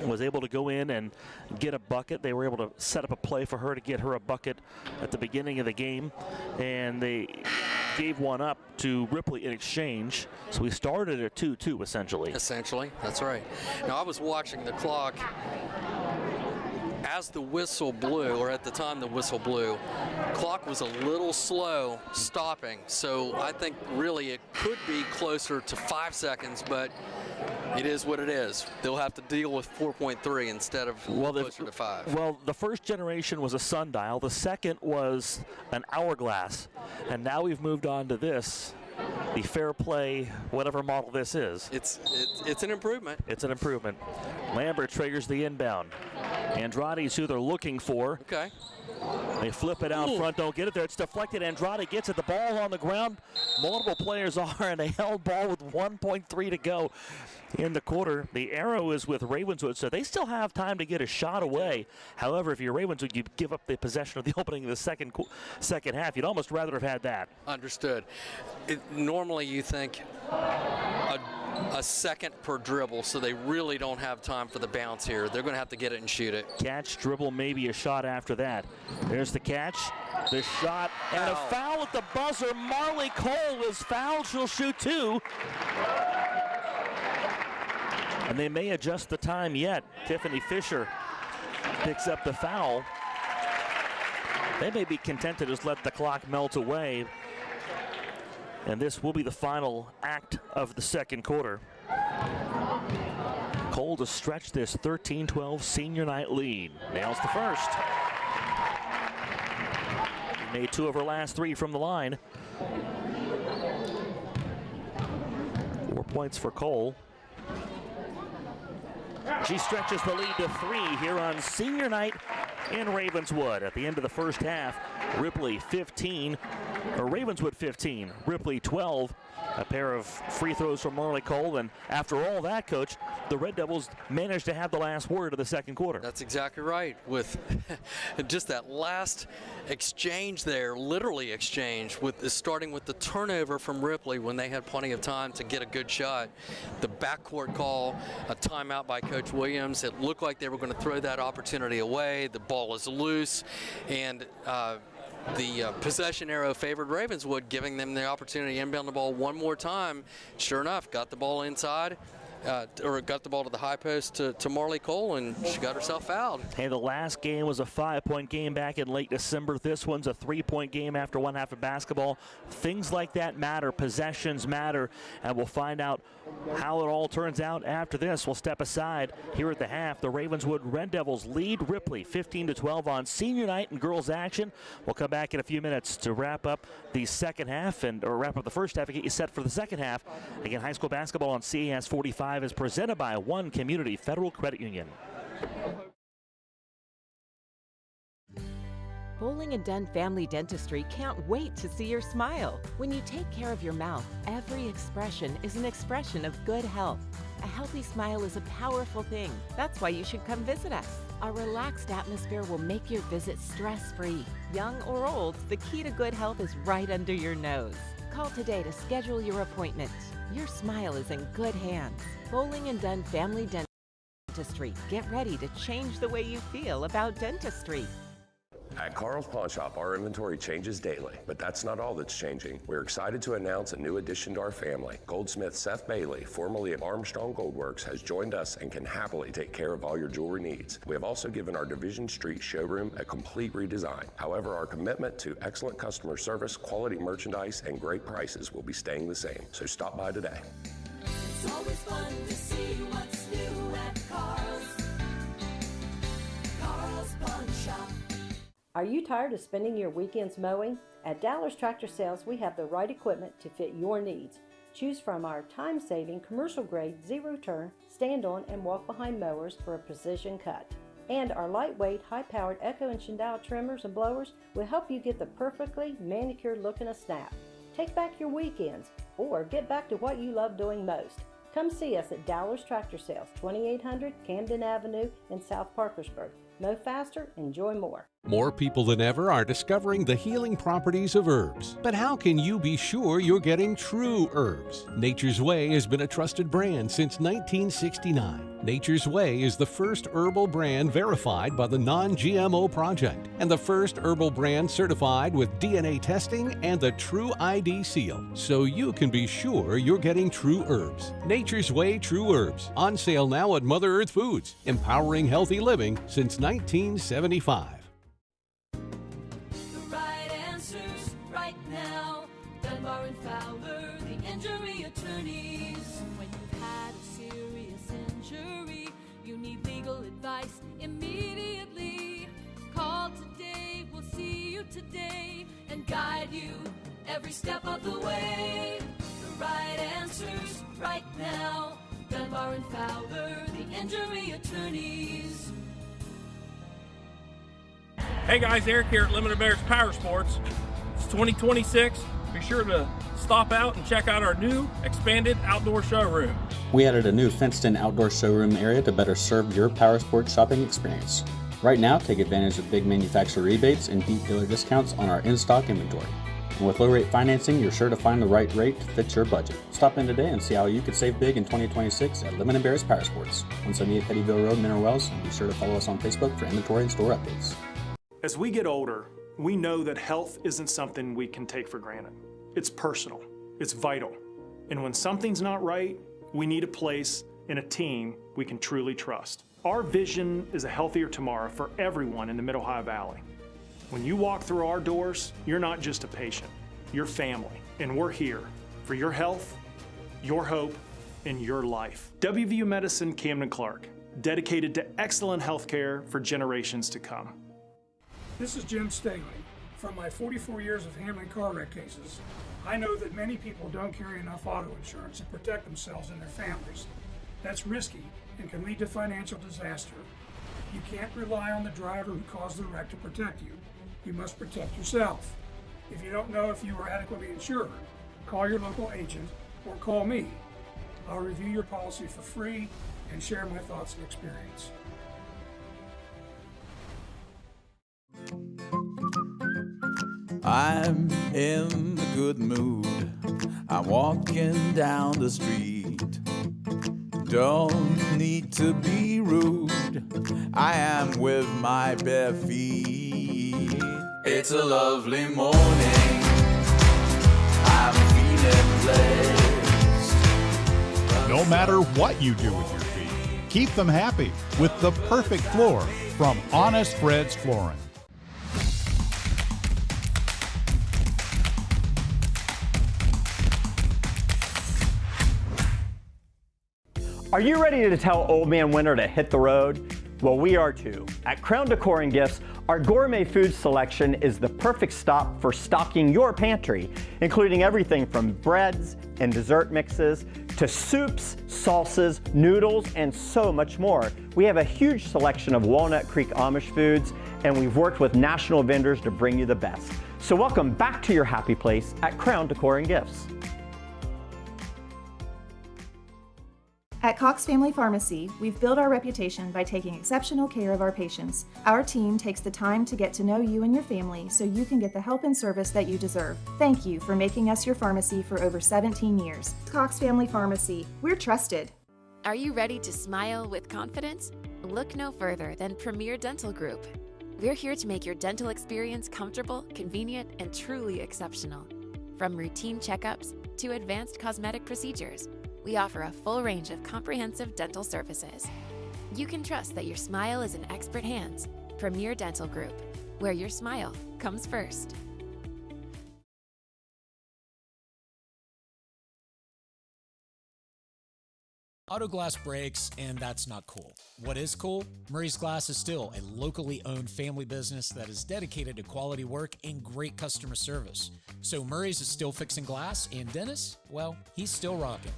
was able to go in and get a bucket. They were able to set up a play for her to get her a bucket at the beginning of the game, and they gave one up to Ripley in exchange. So we started at 2-2 essentially. Essentially, that's right. Now I was watching the clock as the whistle blew, or at the time the whistle blew. Clock was a little slow stopping, so I think really it could be closer to 5 seconds, but it is what it is. They'll have to deal with 4.3 instead of closer to 5. Well, the first generation was a sundial. The second was an hourglass. And now we've moved on to this, the Fair Play, whatever model this is. It's an improvement. It's an improvement. Lambert triggers the inbound. Andrade's who they're looking for. Okay. They flip it out front, don't get it there. It's deflected. Andrade gets it. The ball on the ground. Multiple players are, and they held ball with 1.3 to go in the quarter. The arrow is with Ravenswood, so they still have time to get a shot away. However, if you're Ravenswood, you give up the possession of the opening of the second half. You'd almost rather have had that. Understood. Normally you think a second per dribble, so they really don't have time for the bounce here. They're going to have to get it and shoot it. Catch, dribble, maybe a shot after that. There's the catch, the shot, and a foul at the buzzer. Marley Cole is fouled. She'll shoot 2. And they may adjust the time yet. Tiffany Fisher picks up the foul. They may be content to just let the clock melt away. And this will be the final act of the second quarter. Cole to stretch this 13-12 senior night lead. Nails the first. Made 2 of her last 3 from the line. 4 points for Cole. She stretches the lead to 3 here on senior night in Ravenswood. At the end of the first half, Ravenswood 15, Ripley 12. A pair of free throws from Marley Cole, and after all that, Coach, the Red Devils managed to have the last word of the second quarter. That's exactly right. With just that last exchange there, literally exchange, starting with the turnover from Ripley when they had plenty of time to get a good shot. The backcourt call, a timeout by Coach Williams. It looked like they were going to throw that opportunity away. The ball is loose, and the possession arrow favored Ravenswood, giving them the opportunity to inbound the ball one more time. Sure enough, got the ball inside, or got the ball to the high post to Marley Cole, and she got herself fouled. Hey, the last game was a 5-point game back in late December. This one's a 3-point game after one half of basketball. Things like that matter. Possessions matter, and we'll find out how it all turns out after this. We'll step aside here at the half. The Ravenswood Red Devils lead Ripley 15-12 on senior night and girls action. We'll come back in a few minutes to wrap up the second half or wrap up the first half and get you set for the second half. Again, high school basketball on CAS 45 is presented by One Community Federal Credit Union. Bowling and Dunn Family Dentistry can't wait to see your smile. When you take care of your mouth, every expression is an expression of good health. A healthy smile is a powerful thing. That's why you should come visit us. Our relaxed atmosphere will make your visit stress-free. Young or old, the key to good health is right under your nose. Call today to schedule your appointment. Your smile is in good hands. Bowling and Dunn Family Dentistry. Get ready to change the way you feel about dentistry. At Carl's Pawn Shop, our inventory changes daily, but that's not all that's changing. We're excited to announce a new addition to our family. Goldsmith Seth Bailey, formerly of Armstrong Goldworks, has joined us and can happily take care of all your jewelry needs. We have also given our Division Street showroom a complete redesign. However, our commitment to excellent customer service, quality merchandise, and great prices will be staying the same. So stop by today. It's always fun to see what's new at Carl's. Carl's Pawn Shop. Are you tired of spending your weekends mowing? At Dallas Tractor Sales, we have the right equipment to fit your needs. Choose from our time-saving, commercial-grade, zero-turn, stand-on, and walk-behind mowers for a precision cut. And our lightweight, high-powered Echo and Shindal trimmers and blowers will help you get the perfectly manicured look in a snap. Take back your weekends, or get back to what you love doing most. Come see us at Dallas Tractor Sales, 2800 Camden Avenue in South Parkersburg. Mow faster, enjoy more. More people than ever are discovering the healing properties of herbs. But how can you be sure you're getting true herbs? Nature's Way has been a trusted brand since 1969. Nature's Way is the first herbal brand verified by the Non-GMO Project and the first herbal brand certified with DNA testing and the True ID seal, so you can be sure you're getting true herbs. Nature's Way True Herbs, on sale now at Mother Earth Foods, empowering healthy living since 1975. Dunbar and Fowler, the injury attorneys. When you've had a serious injury, you need legal advice immediately. Call today, we'll see you today and guide you every step of the way. The right answers right now. Dunbar and Fowler, the injury attorneys. Hey guys, Eric here at Limited Bears Power Sports. It's 2026. Be sure to stop out and check out our new expanded outdoor showroom. We added a new fenced-in outdoor showroom area to better serve your power sports shopping experience. Right now, take advantage of big manufacturer rebates and deep dealer discounts on our in-stock inventory. And with low-rate financing, you're sure to find the right rate to fit your budget. Stop in today and see how you could save big in 2026 at Lemon & Bears Power Sports, 178 Pettyville Road, Mineral Wells, and be sure to follow us on Facebook for inventory and store updates. As we get older, we know that health isn't something we can take for granted. It's personal, it's vital. And when something's not right, we need a place and a team we can truly trust. Our vision is a healthier tomorrow for everyone in the Mid-Ohio Valley. When you walk through our doors, you're not just a patient, you're family. And we're here for your health, your hope, and your life. WVU Medicine Camden Clark, dedicated to excellent health care for generations to come. This is Jim Staley. From my 44 years of handling car wreck cases, I know that many people don't carry enough auto insurance to protect themselves and their families. That's risky and can lead to financial disaster. You can't rely on the driver who caused the wreck to protect you. You must protect yourself. If you don't know if you are adequately insured, call your local agent or call me. I'll review your policy for free and share my thoughts and experience. I'm in a good mood. I'm walking down the street. Don't need to be rude. I am with my bare feet. It's a lovely morning. I'm feeling blessed. No matter what you do with your feet, keep them happy with the perfect floor from Honest Fred's Flooring. Are you ready to tell Old Man Winter to hit the road? Well, we are too. At Crown Decor and Gifts, our gourmet food selection is the perfect stop for stocking your pantry, including everything from breads and dessert mixes to soups, salsas, noodles, and so much more. We have a huge selection of Walnut Creek Amish foods, and we've worked with national vendors to bring you the best. So welcome back to your happy place at Crown Decor and Gifts. At Cox Family Pharmacy, we've built our reputation by taking exceptional care of our patients. Our team takes the time to get to know you and your family so you can get the help and service that you deserve. Thank you for making us your pharmacy for over 17 years. Cox Family Pharmacy, we're trusted. Are you ready to smile with confidence? Look no further than Premier Dental Group. We're here to make your dental experience comfortable, convenient, and truly exceptional. From routine checkups to advanced cosmetic procedures, we offer a full range of comprehensive dental services. You can trust that your smile is in expert hands. Premier Dental Group, where your smile comes first. Auto Glass breaks, and that's not cool. What is cool? Murray's Glass is still a locally owned family business that is dedicated to quality work and great customer service. So Murray's is still fixing glass, and Dennis, well, he's still rocking.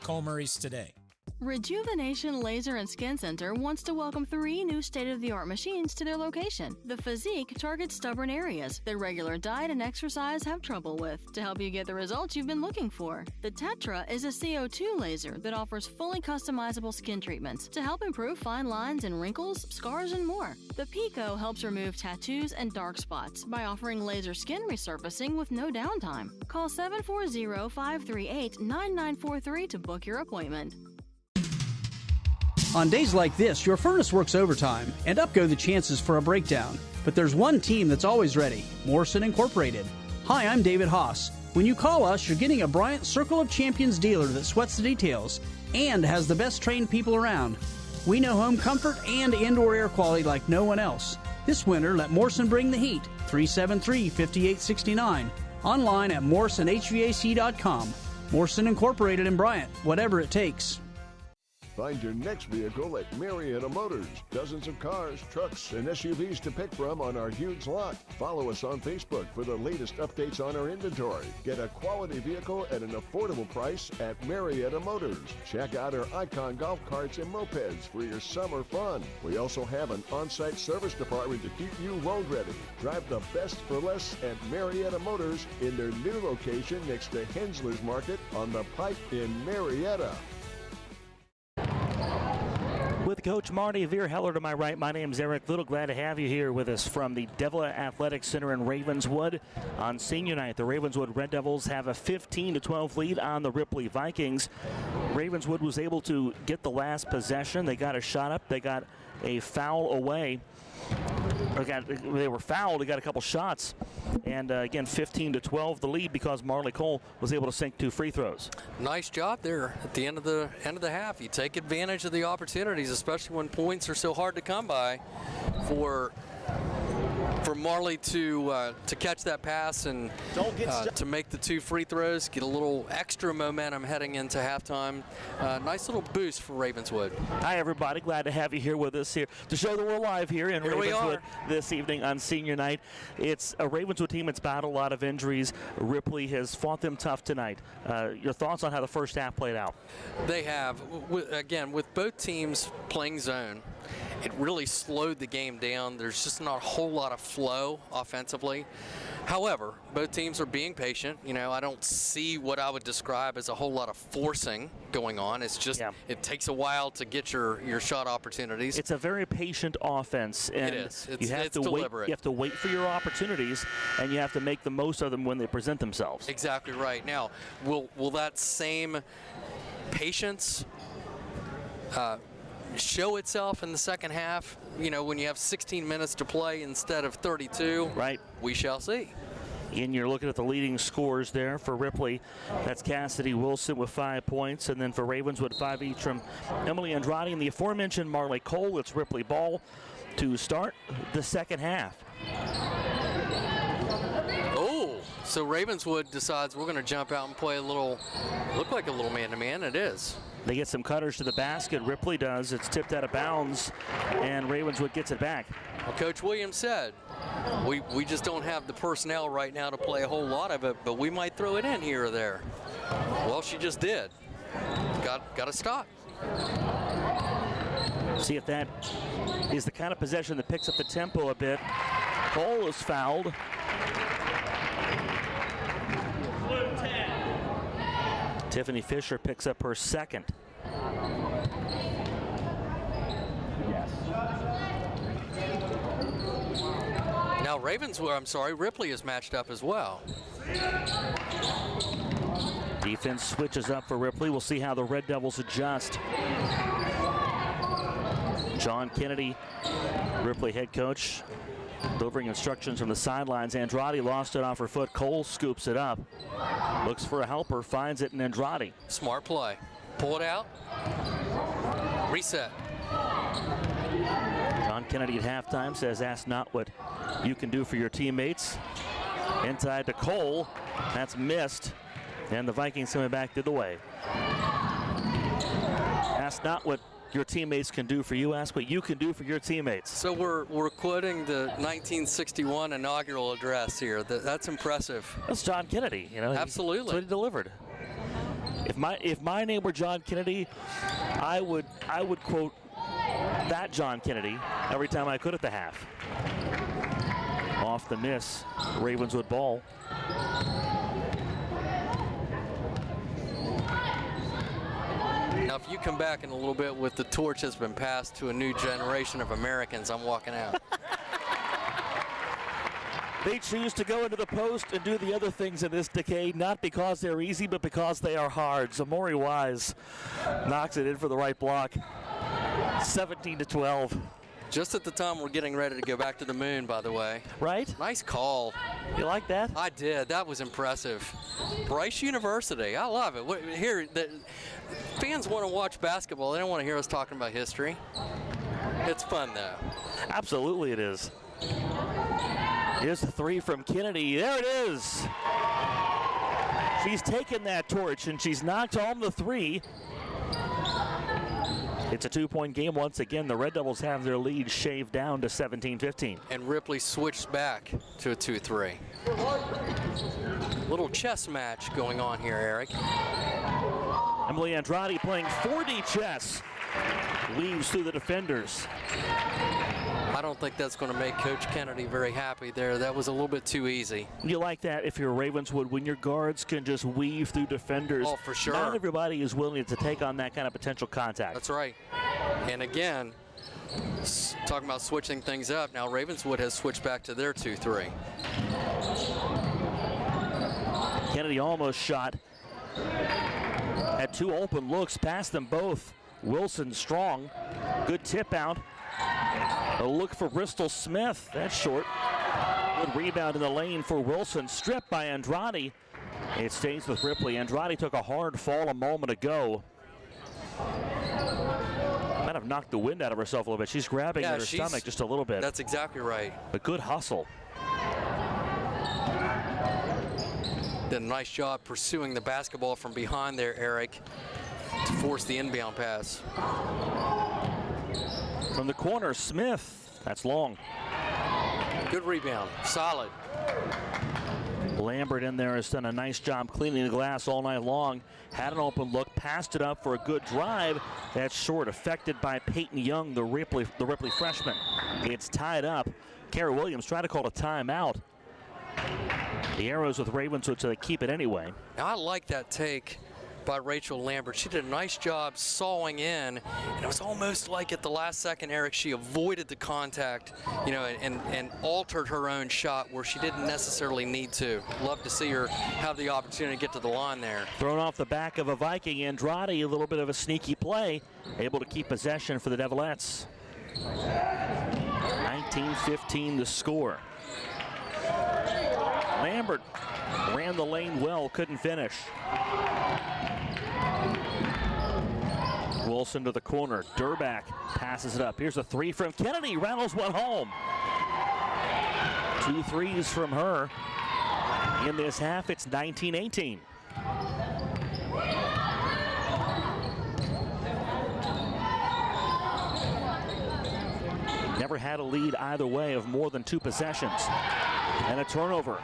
Call Murray's today. Rejuvenation Laser and Skin Center wants to welcome 3 new state-of-the-art machines to their location. The Physique targets stubborn areas that regular diet and exercise have trouble with to help you get the results you've been looking for. The Tetra is a CO2 laser that offers fully customizable skin treatments to help improve fine lines and wrinkles, scars, and more. The Pico helps remove tattoos and dark spots by offering laser skin resurfacing with no downtime. Call 740-538-9943 to book your appointment. On days like this, your furnace works overtime, and up go the chances for a breakdown. But there's one team that's always ready, Morrison Incorporated. Hi, I'm David Haas. When you call us, you're getting a Bryant Circle of Champions dealer that sweats the details and has the best trained people around. We know home comfort and indoor air quality like no one else. This winter, let Morrison bring the heat. 373-5869. Online at morrisonhvac.com. Morrison Incorporated in Bryant, whatever it takes. Find your next vehicle at Marietta Motors. Dozens of cars, trucks, and SUVs to pick from on our huge lot. Follow us on Facebook for the latest updates on our inventory. Get a quality vehicle at an affordable price at Marietta Motors. Check out our Icon golf carts and mopeds for your summer fun. We also have an on-site service department to keep you road ready. Drive the best for less at Marietta Motors in their new location next to Hensler's Market on the Pike in Marietta. With Coach Marty Veer-Heller to my right, my name's Eric Little. Glad to have you here with us from the Devilet Athletic Center in Ravenswood. On senior night, the Ravenswood Red Devils have a 15-12 lead on the Ripley Vikings. Ravenswood was able to get the last possession. They got a shot up. They got a foul away. They were fouled. They got a couple shots. And again, 15-12 the lead because Marley Cole was able to sink 2 free throws. Nice job there at the end of the half. You take advantage of the opportunities, especially when points are so hard to come by, for Marley to catch that pass and to make the 2 free throws, get a little extra momentum heading into halftime. Nice little boost for Ravenswood. Hi, everybody. Glad to have you here with us here to show that we're live here in Ravenswood this evening on senior night. It's a Ravenswood team that's battled a lot of injuries. Ripley has fought them tough tonight. Your thoughts on how the first half played out? They have. Again, with both teams playing zone, it really slowed the game down. There's just not a whole lot of flow offensively. However, both teams are being patient. You know, I don't see what I would describe as a whole lot of forcing going on. It's just it takes a while to get your shot opportunities. It's a very patient offense, and it is. You have to deliberate. You have to wait for your opportunities, and you have to make the most of them when they present themselves. Exactly right. Now, will that same patience show itself in the second half? You know, when you have 16 minutes to play instead of 32. Right. We shall see. And you're looking at the leading scores there for Ripley. That's Cassidy Wilson with 5 points. And then for Ravenswood, 5 each from Emily Andrade and the aforementioned Marley Cole. It's Ripley ball to start the second half. Oh, so Ravenswood decides we're going to jump out and play a little, look like a little man-to-man. It is. They get some cutters to the basket. Ripley does. It's tipped out of bounds, and Ravenswood gets it back. Well, Coach Williams said, we just don't have the personnel right now to play a whole lot of it, but we might throw it in here or there. Well, she just did. Got to stop. See if that is the kind of possession that picks up the tempo a bit. Cole is fouled. Tiffany Fisher picks up her second. Now Ripley is matched up as well. Defense switches up for Ripley. We'll see how the Red Devils adjust. John Kennedy, Ripley head coach, delivering instructions from the sidelines. Andrade lost it off her foot. Cole scoops it up. Looks for a helper, finds it in Andrade. Smart play. Pull it out. Reset. John Kennedy at halftime says, ask not what you can do for your teammates. Inside to Cole. That's missed. And the Vikings coming back the other way. Ask not what your teammates can do for you, ask what you can do for your teammates. So we're quoting the 1961 inaugural address here. That's impressive. That's John Kennedy, you know. Absolutely. That's what he delivered. If my name were John Kennedy, I would quote that John Kennedy every time I could at the half. Off the miss, Ravenswood ball. Now, if you come back in a little bit with the torch has been passed to a new generation of Americans, I'm walking out. They choose to go into the post and do the other things in this decade, not because they're easy, but because they are hard. So Maury Wise knocks it in for the right block. 17-12. Just at the time we're getting ready to go back to the moon, by the way. Right? Nice call. You like that? I did. That was impressive. Bryce University. I love it. Here, fans want to watch basketball. They don't want to hear us talking about history. It's fun, though. Absolutely it is. Here's the three from Kennedy. There it is. She's taken that torch, and she's knocked home the three. It's a 2-point game once again. The Red Devils have their lead shaved down to 17-15. And Ripley switched back to a 2-3. Little chess match going on here, Eric. Emily Andrade playing 4D chess. Leaves through the defenders. I don't think that's going to make Coach Kennedy very happy there. That was a little bit too easy. You like that if you're Ravenswood, when your guards can just weave through defenders. Oh, for sure. Not everybody is willing to take on that kind of potential contact. That's right. And again, talking about switching things up, now Ravenswood has switched back to their 2-3. Kennedy almost shot. Had two open looks, past them both. Wilson strong. Good tip out. A look for Bristol Smith. That's short. Good rebound in the lane for Wilson. Stripped by Andrade. It stays with Ripley. Andrade took a hard fall a moment ago. Might have knocked the wind out of herself a little bit. She's grabbing at her stomach just a little bit. That's exactly right. A good hustle. Did a nice job pursuing the basketball from behind there, Eric, to force the inbound pass. From the corner, Smith. That's long. Good rebound. Solid. Lambert in there has done a nice job cleaning the glass all night long. Had an open look, passed it up for a good drive. That's short, affected by Peyton Young, the Ripley freshman. It's tied up. Kara Williams tried to call a timeout. The Arrows with Ravenswood, so they keep it anyway. Now, I like that take by Rachel Lambert. She did a nice job sawing in, and it was almost like at the last second, Eric, she avoided the contact, you know, and altered her own shot where she didn't necessarily need to. Love to see her have the opportunity to get to the line there. Thrown off the back of a Viking. Andrade, a little bit of a sneaky play, able to keep possession for the Develettes. 19-15 the score. Lambert ran the lane well, couldn't finish. Wilson to the corner. Durback passes it up. Here's a three from Kennedy. Reynolds went home. 2 threes from her. In this half, it's 19-18. Never had a lead either way of more than 2 possessions. And a turnover.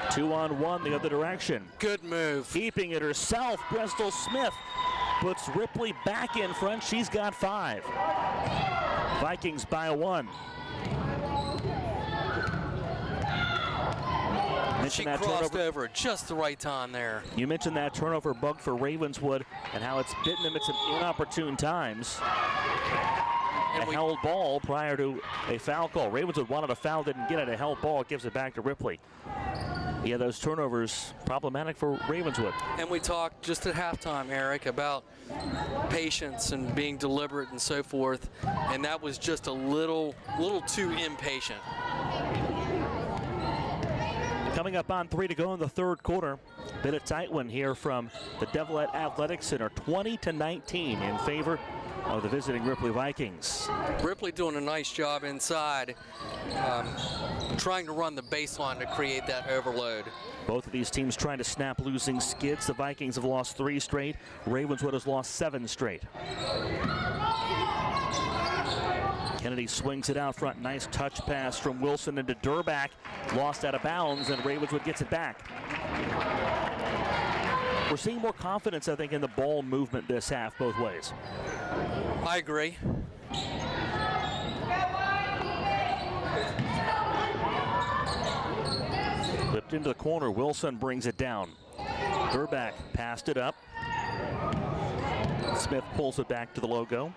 2-on-1 the other direction. Good move. Keeping it herself, Bristol Smith puts Ripley back in front. She's got 5. Vikings by 1. She crossed over at just the right time there. You mentioned that turnover bug for Ravenswood and how it's bitten them at some inopportune times. A held ball prior to a foul call. Ravenswood wanted a foul, didn't get it. A held ball, gives it back to Ripley. Yeah, those turnovers problematic for Ravenswood. And we talked just at halftime, Eric, about patience and being deliberate and so forth, and that was just a little too impatient. Coming up on 3 to go in the third quarter. Been a tight one here from the Devilet Athletic Center, 20-19 in favor of the visiting Ripley Vikings. Ripley doing a nice job inside, trying to run the baseline to create that overload. Both of these teams trying to snap losing skids. The Vikings have lost 3 straight. Ravenswood has lost 7 straight. Kennedy swings it out front. Nice touch pass from Wilson into Durback. Lost out of bounds, and Ravenswood gets it back. We're seeing more confidence, I think, in the ball movement this half both ways. I agree. Whipped into the corner. Wilson brings it down. Durback passed it up. Smith pulls it back to the logo.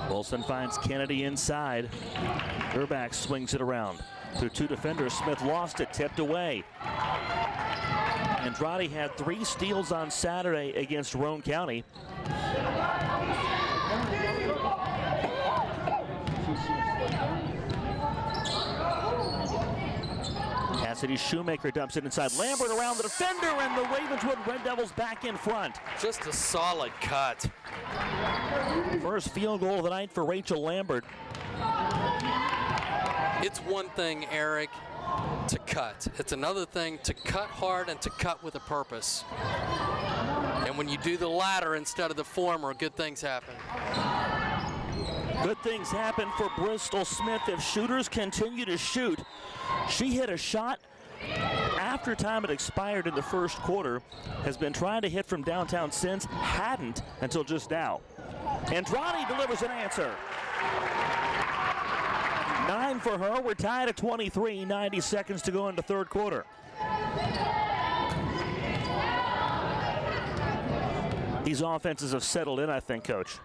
Wilson finds Kennedy inside. Durback swings it around. Through 2 defenders, Smith lost it, tipped away. Andrade had 3 steals on Saturday against Roane County. Cassidy Shoemaker dumps it inside. Lambert around the defender, and the Ravenswood Red Devils back in front. Just a solid cut. First field goal of the night for Rachel Lambert. It's one thing, Eric, to cut. It's another thing to cut hard and to cut with a purpose. And when you do the latter instead of the former, good things happen. Good things happen for Bristol Smith if shooters continue to shoot. She hit a shot after time had expired in the first quarter, has been trying to hit from downtown since, hadn't until just now. Andrade delivers an answer. 9 for her. We're tied at 23, 90 seconds to go into third quarter. These offenses have settled in, I think, Coach.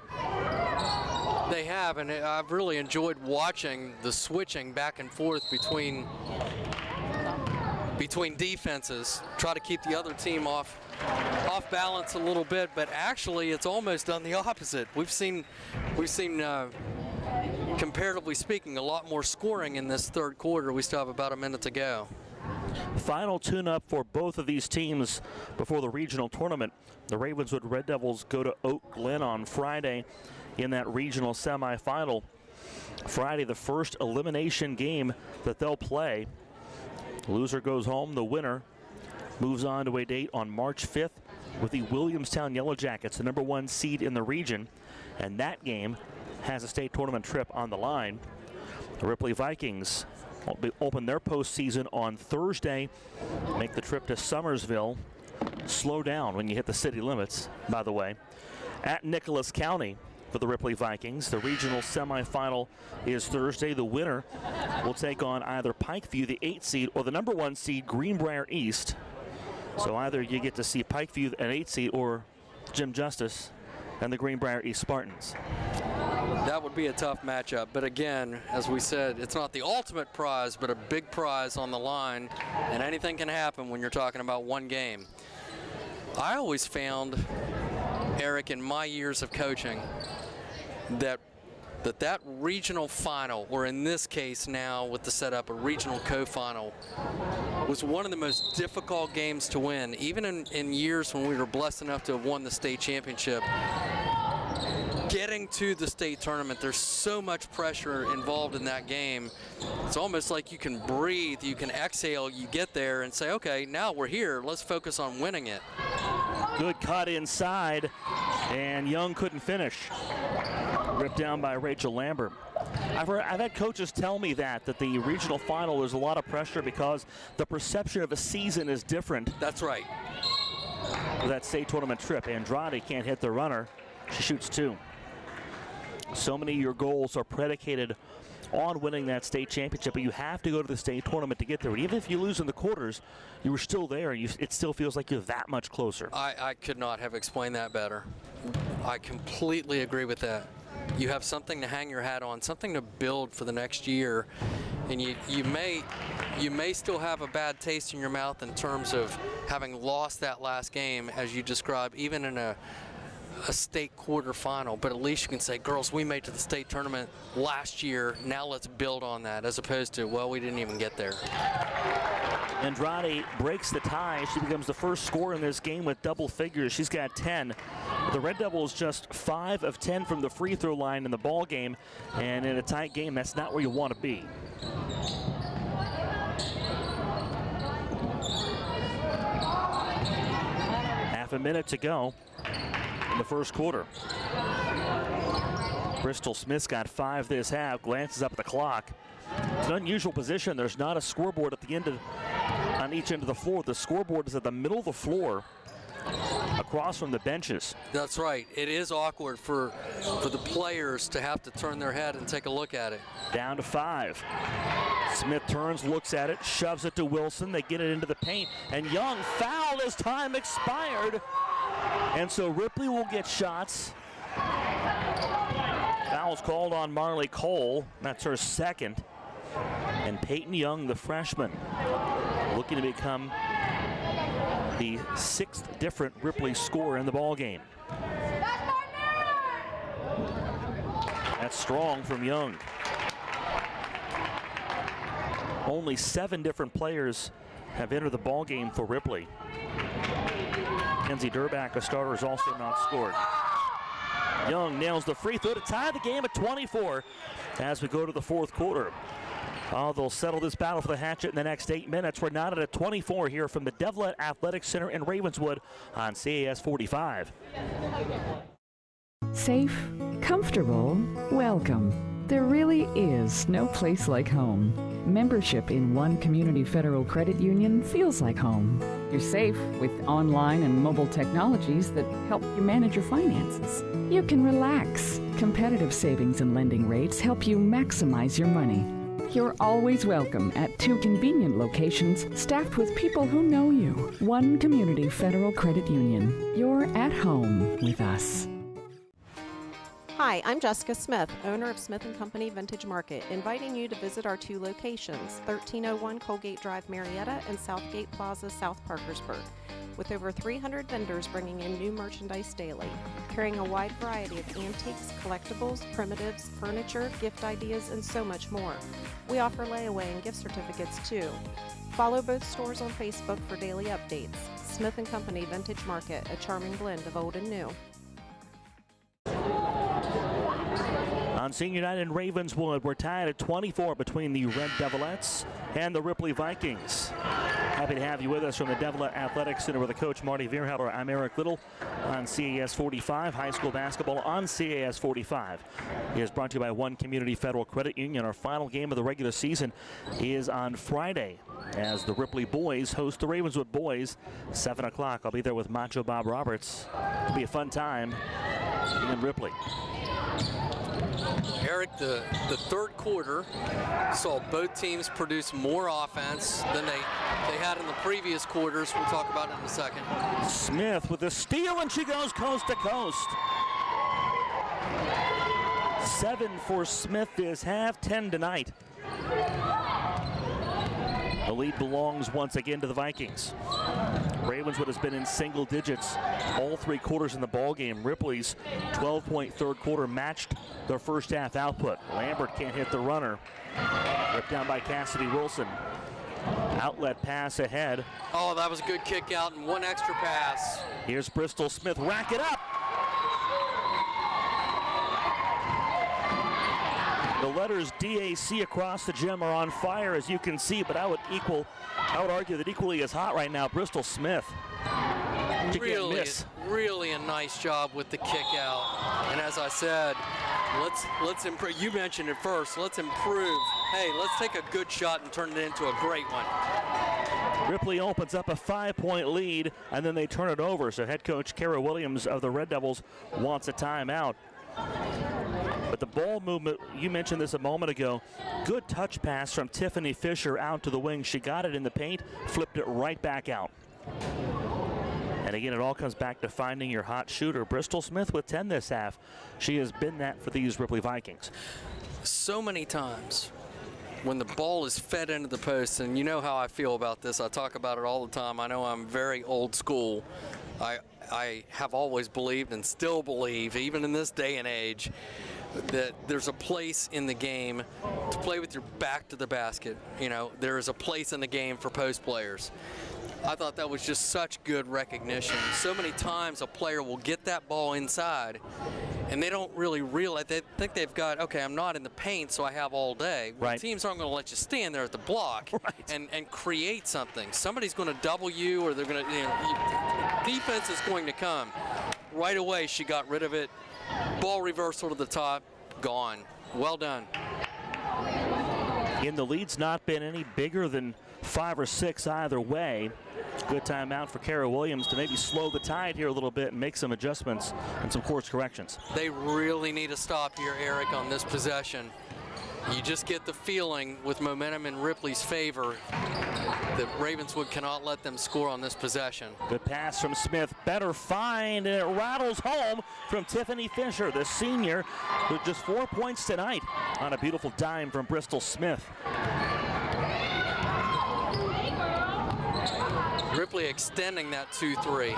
They have, and I've really enjoyed watching the switching back and forth between defenses. Try to keep the other team off balance a little bit, but actually it's almost done the opposite. We've seen comparatively speaking, a lot more scoring in this third quarter. We still have about a minute to go. Final tune-up for both of these teams before the regional tournament. The Ravenswood Red Devils go to Oak Glen on Friday in that regional semifinal. Friday, the first elimination game that they'll play. The loser goes home. The winner moves on to a date on March 5th with the Williamstown Yellow Jackets, the #1 seed in the region. And that game has a state tournament trip on the line. The Ripley Vikings will open their postseason on Thursday, make the trip to Summersville. Slow down when you hit the city limits, by the way. At Nicholas County for the Ripley Vikings. The regional semifinal is Thursday. The winner will take on either Pikeview, the 8th seed, or the #1 seed, Greenbrier East. So either you get to see Pikeview, an 8th seed, or Jim Justice and the Greenbrier East Spartans. That would be a tough matchup, but again, as we said, it's not the ultimate prize, but a big prize on the line, and anything can happen when you're talking about one game. I always found, Eric, in my years of coaching, that that regional final, or in this case now with the setup, a regional co-final, was one of the most difficult games to win. Even in years when we were blessed enough to have won the state championship, getting to the state tournament, there's so much pressure involved in that game. It's almost like you can breathe, you can exhale, you get there and say, okay, now we're here, let's focus on winning it. Good cut inside, and Young couldn't finish. Ripped down by Rachel Lambert. I've had coaches tell me that the regional final is a lot of pressure because the perception of a season is different. That's right. That state tournament trip, Andrade can't hit the runner. She shoots 2. So many of your goals are predicated on winning that state championship, but you have to go to the state tournament to get there. Even if you lose in the quarters, you were still there. It still feels like you're that much closer. I could not have explained that better. I completely agree with that. You have something to hang your hat on, something to build for the next year, and you may still have a bad taste in your mouth in terms of having lost that last game, as you described, even in a state quarterfinal, but at least you can say, girls, we made to the state tournament last year, now let's build on that, as opposed to, well, we didn't even get there. Andrade breaks the tie. She becomes the first scorer in this game with double figures. She's got 10. The Red Devils just 5 of 10 from the free throw line in the ball game, and in a tight game, that's not where you want to be. Half a minute to go in the first quarter. Bristol Smith's got 5 this half, glances up at the clock. It's an unusual position. There's not a scoreboard at the end on each end of the floor. The scoreboard is at the middle of the floor, across from the benches. That's right. It is awkward for the players to have to turn their head and take a look at it. Down to 5. Smith turns, looks at it, shoves it to Wilson. They get it into the paint, and Young fouled as time expired. And so Ripley will get shots. Foul's called on Marley Cole. That's her second. And Peyton Young, the freshman, looking to become the 6th different Ripley scorer in the ball game. That's strong from Young. Only 7 different players have entered the ball game for Ripley. Kenzie Durback, a starter, is also not scored. Young nails the free throw to tie the game at 24 as we go to the fourth quarter. Oh, they'll settle this battle for the hatchet in the next 8 minutes. We're not at a 24 here from the Devilet Athletic Center in Ravenswood on CAS 45. Safe, comfortable, welcome. There really is no place like home. Membership in one community federal credit union feels like home. You're safe with online and mobile technologies that help you manage your finances. You can relax. Competitive savings and lending rates help you maximize your money. You're always welcome at 2 convenient locations staffed with people who know you. One community federal credit union. You're at home with us. Hi, I'm Jessica Smith, owner of Smith & Company Vintage Market, inviting you to visit our 2 locations, 1301 Colgate Drive, Marietta, and Southgate Plaza, South Parkersburg. With over 300 vendors bringing in new merchandise daily, carrying a wide variety of antiques, collectibles, primitives, furniture, gift ideas, and so much more. We offer layaway and gift certificates too. Follow both stores on Facebook for daily updates. Smith & Company Vintage Market, a charming blend of old and new. On senior night in Ravenswood, we're tied at 24 between the Red Devilettes and the Ripley Vikings. Happy to have you with us from the Devilet Athletic Center with the coach Marty Vierheller. I'm Eric Little on CAS 45, high school basketball on CAS 45. It is brought to you by One Community Federal Credit Union. Our final game of the regular season is on Friday as the Ripley boys host the Ravenswood boys, 7 o'clock. I'll be there with Macho Bob Roberts. It'll be a fun time in Ripley. Eric, the third quarter saw both teams produce more offense than they had in the previous quarters. We'll talk about it in a second. Smith with the steal, and she goes coast to coast. 7 for Smith this half, 10 tonight. The lead belongs once again to the Vikings. Ravenswood has been in single digits all 3 quarters in the ball game. Ripley's 12-point third quarter matched their first half output. Lambert can't hit the runner. Ripped down by Cassidy Wilson. Outlet pass ahead. Oh, that was a good kick out and one extra pass. Here's Bristol Smith, rack it up. The letters DAC across the gym are on fire, as you can see, but I would argue that equally as hot right now, Bristol Smith. Really a nice job with the kick out. And as I said, let's improve. You mentioned it first. Let's improve. Hey, let's take a good shot and turn it into a great one. Ripley opens up a 5-point lead, and then they turn it over. So head coach Kara Williams of the Red Devils wants a timeout. But the ball movement, you mentioned this a moment ago, good touch pass from Tiffany Fisher out to the wing. She got it in the paint, flipped it right back out. And again, it all comes back to finding your hot shooter. Bristol Smith with 10 this half. She has been that for these Ripley Vikings. So many times when the ball is fed into the post, and you know how I feel about this. I talk about it all the time. I know I'm very old school. I have always believed and still believe, even in this day and age, that there's a place in the game to play with your back to the basket. You know, there is a place in the game for post players. I thought that was just such good recognition. So many times a player will get that ball inside and they don't really realize, they think they've got, okay, I'm not in the paint, so I have all day. Well, right. Teams aren't going to let you stand there at the block and create something. Somebody's going to double you, or they're going to, defense is going to come. Right away, she got rid of it. Ball reversal to the top, gone. Well done. And the lead's not been any bigger than 5 or 6 either way. Good timeout for Kara Williams to maybe slow the tide here a little bit and make some adjustments and some course corrections. They really need to stop here, Eric, on this possession. You just get the feeling with momentum in Ripley's favor that Ravenswood cannot let them score on this possession. Good pass from Smith, better find, and it rattles home from Tiffany Fisher, the senior, with just 4 points tonight on a beautiful dime from Bristol Smith. Ripley extending that 2-3.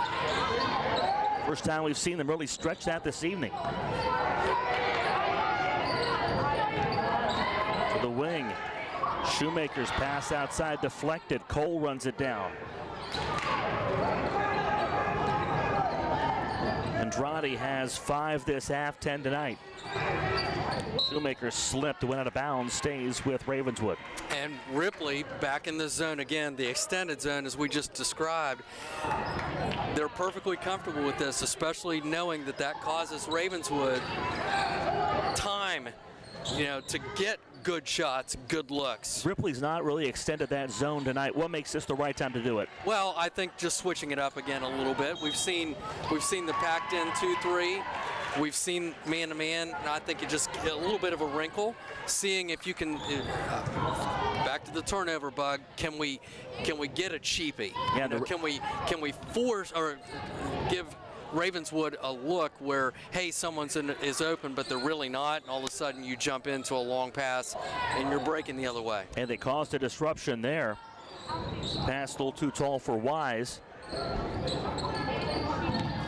First time we've seen them really stretch that this evening. To the wing. Shoemaker's pass outside deflected. Cole runs it down. Andrade has 5 this half, 10 tonight. Shoemaker slipped, went out of bounds, stays with Ravenswood. And Ripley back in the zone again, the extended zone as we just described. They're perfectly comfortable with this, especially knowing that that causes Ravenswood time, to get good shots, good looks. Ripley's not really extended that zone tonight. What makes this the right time to do it? Well, I think just switching it up again a little bit. We've seen the packed in 2-3. We've seen man-to-man, and I think it just a little bit of a wrinkle. Seeing if you can, back to the turnover bug, can we get a cheapie? Yeah, Can we force or give Ravenswood a look where, hey, someone's is open, but they're really not, and all of a sudden you jump into a long pass and you're breaking the other way. And they caused a disruption there. Pass a little too tall for Wise.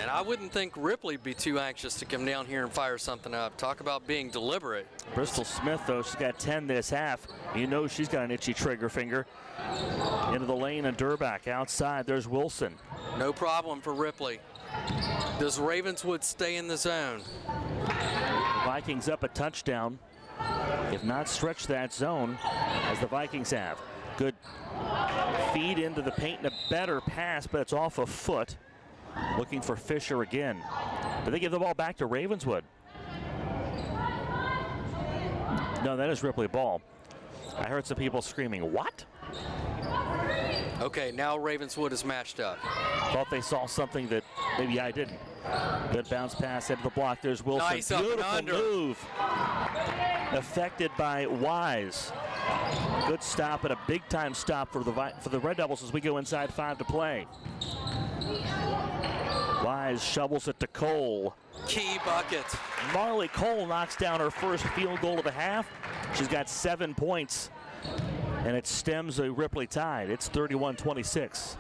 And I wouldn't think Ripley'd be too anxious to come down here and fire something up. Talk about being deliberate. Bristol Smith, though, she's got 10 this half. You know she's got an itchy trigger finger. Into the lane and Durback. Outside, there's Wilson. No problem for Ripley. Does Ravenswood stay in the zone? The Vikings up a touchdown. If not, stretch that zone as the Vikings have. Good feed into the paint and a better pass, but it's off a foot. Looking for Fisher again. But they give the ball back to Ravenswood. No, that is Ripley ball. I heard some people screaming, what? Okay, now Ravenswood is matched up. Thought they saw something that maybe I didn't. Good bounce pass into the block. There's Wilson. Nice up and Beautiful under. move. Affected by Wise. Good stop and a big-time stop for the Red Devils as we go inside 5 to play. Wise shovels it to Cole. Key bucket. Marley Cole knocks down her first field goal of the half. She's got 7 points. And it stems a Ripley tide. It's 31-26.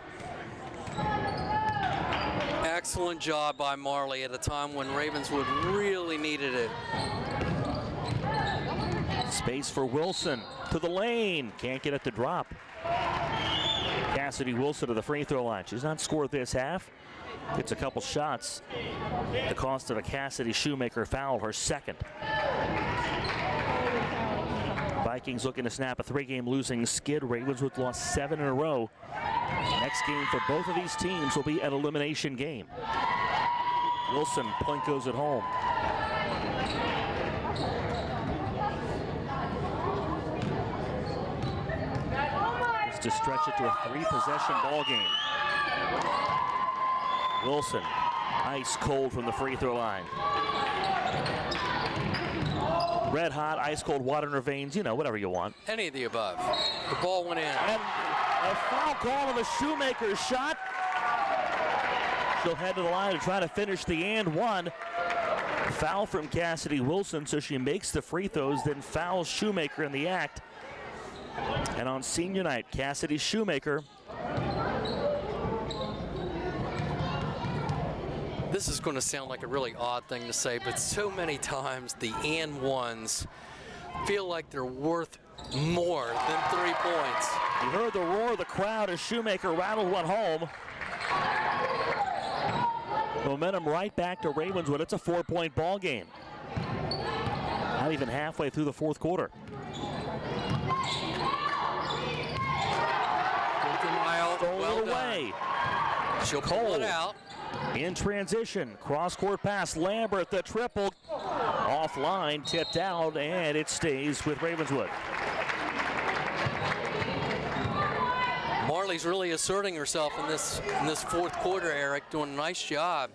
Excellent job by Marley at a time when Ravenswood really needed it. Space for Wilson to the lane. Can't get it to drop. Cassidy Wilson to the free throw line. She's not scored this half. Gets a couple shots. The cost of a Cassidy Shoemaker foul, her second. Vikings looking to snap a 3-game losing skid. Ravenswood lost 7 in a row. Next game for both of these teams will be an elimination game. Wilson, point goes at home. Just to stretch it to a 3-possession ball game. Wilson, ice cold from the free throw line. Red hot, ice cold water in her veins, you know, whatever you want. Any of the above. The ball went in. And a foul call on the Shoemaker's shot. She'll head to the line to try to finish the and one. Foul from Cassidy Wilson, so she makes the free throws, then fouls Shoemaker in the act. And on senior night, Cassidy Shoemaker. This is going to sound like a really odd thing to say, but so many times the and ones feel like they're worth more than 3 points. You heard the roar of the crowd as Shoemaker rattled one home. Momentum right back to Ravenswood. It's a 4-point ball game. Not even halfway through the fourth quarter. Well away. She'll pull it out. In transition, cross-court pass, Lambert, the triple, offline, tipped out, and it stays with Ravenswood. Marley's really asserting herself in this fourth quarter, Eric, doing a nice job.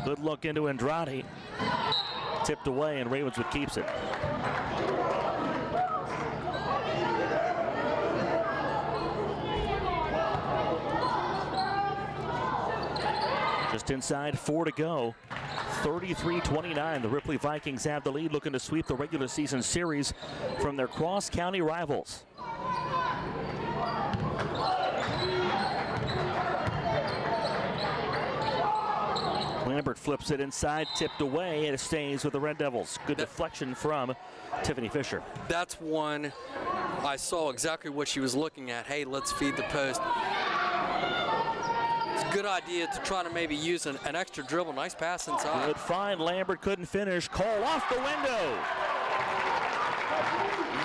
Good look into Andrade. Tipped away, and Ravenswood keeps it. Just inside 4 to go. 33-29. The Ripley Vikings have the lead, looking to sweep the regular season series from their cross-county rivals. Lambert flips it inside, tipped away, and it stays with the Red Devils. Good deflection from Tiffany Fisher. That's one I saw exactly what she was looking at. Hey, let's feed the post. It's a good idea to try to maybe use an extra dribble. Nice pass inside. Good find. Lambert couldn't finish. Cole off the window.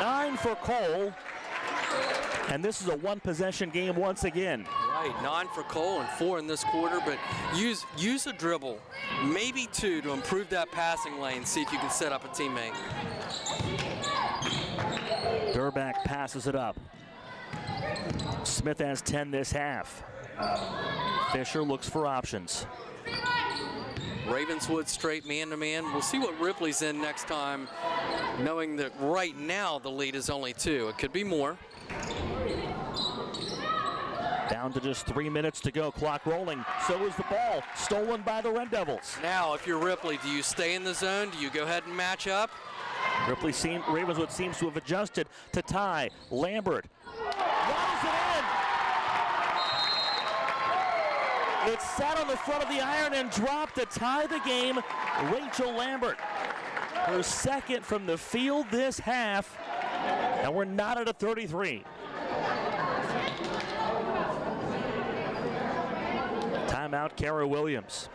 9 for Cole. And this is a one-possession game once again. Right, 9 for Cole and 4 in this quarter, but use a dribble, maybe 2, to improve that passing lane, see if you can set up a teammate. Durback passes it up. Smith has 10 this half. Fisher looks for options. Ravenswood straight man-to-man. We'll see what Ripley's in next time, knowing that right now the lead is only 2. It could be more. Down to just 3 minutes to go. Clock rolling. So is the ball. Stolen by the Red Devils. Now, if you're Ripley, do you stay in the zone? Do you go ahead and match up? Ravenswood seems to have adjusted to tie. Lambert rolls it in. It sat on the front of the iron and dropped to tie the game. Rachel Lambert, her second from the field this half, and we're not at a 33. Timeout, Kara Williams.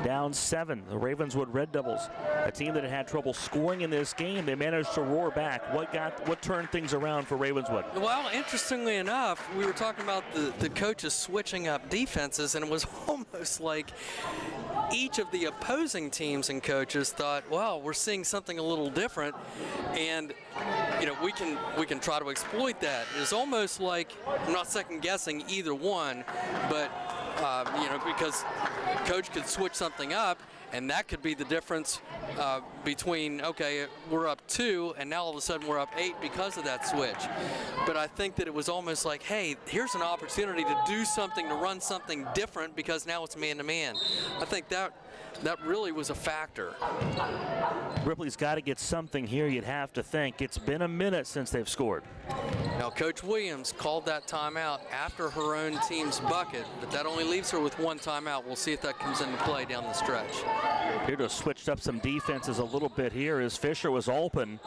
Down 7, the Ravenswood Red Devils, a team that had trouble scoring in this game. They managed to roar back. What turned things around for Ravenswood? Well, interestingly enough, we were talking about the coaches switching up defenses, and it was almost like each of the opposing teams and coaches thought, well, we're seeing something a little different, and we can try to exploit that. It's almost like, I'm not second guessing either one, but because coach could switch something up, and that could be the difference between, okay, we're up 2, and now all of a sudden we're up 8 because of that switch. But I think that it was almost like, hey, here's an opportunity to do something, to run something different, because now it's man-to-man. I think that really was a factor. Ripley's got to get something here, you'd have to think. It's been a minute since they've scored. Now, Coach Williams called that timeout after her own team's bucket, but that only leaves her with one timeout. We'll see if that comes into play down the stretch. Here to have switched up some defenses a little bit here as Fisher was open.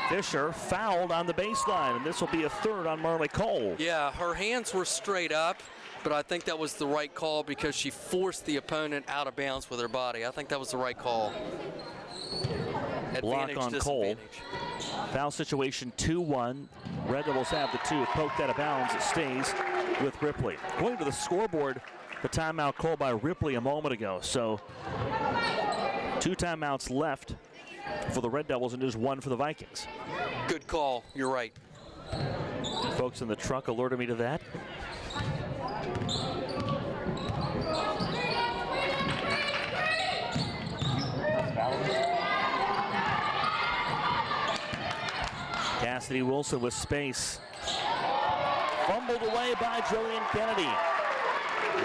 Fisher fouled on the baseline, and this will be a third on Marley Cole. Yeah, her hands were straight up, but I think that was the right call because she forced the opponent out of bounds with her body. I think that was the right call. Block Advantage, on Cole. Foul situation 2-1. Red Devils have the two. Poked out of bounds. It stays with Ripley. Going to the scoreboard, the timeout called by Ripley a moment ago. So 2 timeouts left for the Red Devils and just 1 for the Vikings. Good call. You're right. Folks in the truck alerted me to that. Cassidy Wilson with space. Fumbled away by Jillian Kennedy.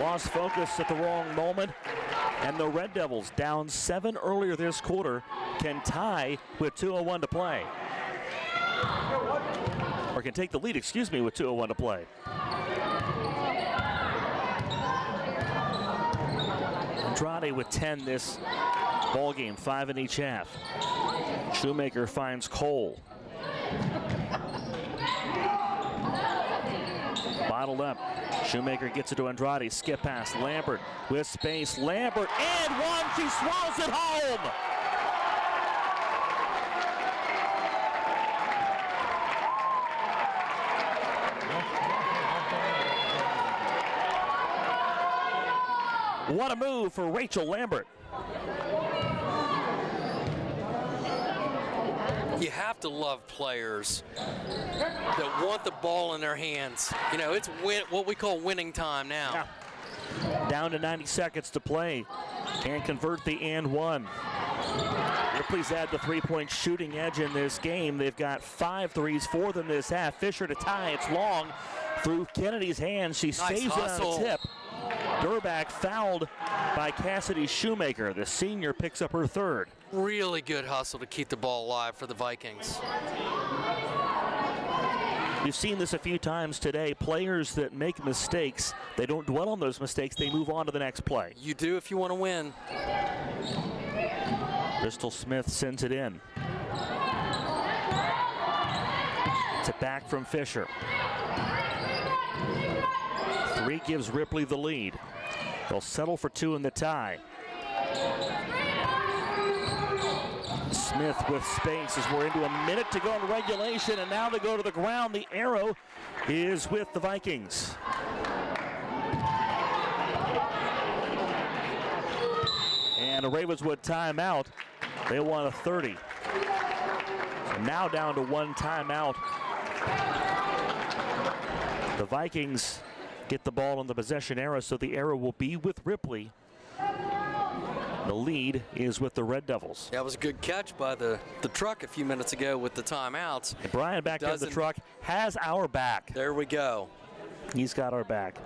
Lost focus at the wrong moment. And the Red Devils, down 7 earlier this quarter, can tie with 2:01 to play. Or can take the lead, excuse me, with 2:01 to play. Andrade with 10 this ball game, 5 in each half. Shoemaker finds Cole. Bottled up. Shoemaker gets it to Andrade. Skip pass. Lambert with space. Lambert and one. She swallows it home. What a move for Rachel Lambert. You have to love players that want the ball in their hands. You know, it's what we call winning time now. Yeah. Down to 90 seconds to play. Can't convert the and one. Ripley's had the three-point shooting edge in this game. They've got 5 threes for them this half. Fisher to tie. It's long through Kennedy's hands. She saves it on a tip. Durback fouled by Cassidy Shoemaker. The senior picks up her third. Really good hustle to keep the ball alive for the Vikings. We've seen this a few times today. Players that make mistakes, they don't dwell on those mistakes. They move on to the next play. You do if you want to win. Bristol Smith sends it in. It's a back from Fisher. 3 gives Ripley the lead. They'll settle for 2 in the tie. Smith with space as we're into a minute to go in regulation, and now to go to the ground. The arrow is with the Vikings. And a Ravenswood timeout. They want a 30. So now down to 1 timeout. The Vikings get the ball on the possession arrow, so the arrow will be with Ripley. The lead is with the Red Devils. That was a good catch by the truck a few minutes ago with the timeouts. And Brian back there in the truck has our back. There we go. He's got our back.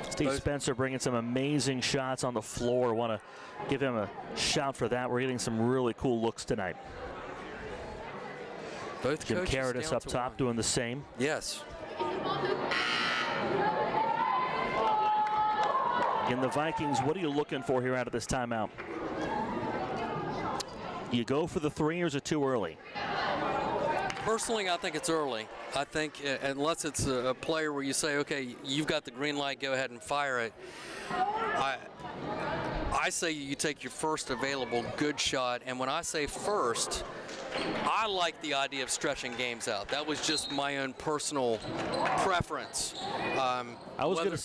Steve Spencer bringing some amazing shots on the floor. Want to give him a shout for that. We're getting some really cool looks tonight. Both Jim Caritas up top doing the same. Yes. In the Vikings, what are you looking for here out of this timeout? You go for the 3 or is it too early? Personally, I think it's early. I think unless it's a player where you say, okay, you've got the green light, go ahead and fire it. I say you take your first available good shot, and when I say first, I like the idea of stretching games out. That was just my own personal preference. I was going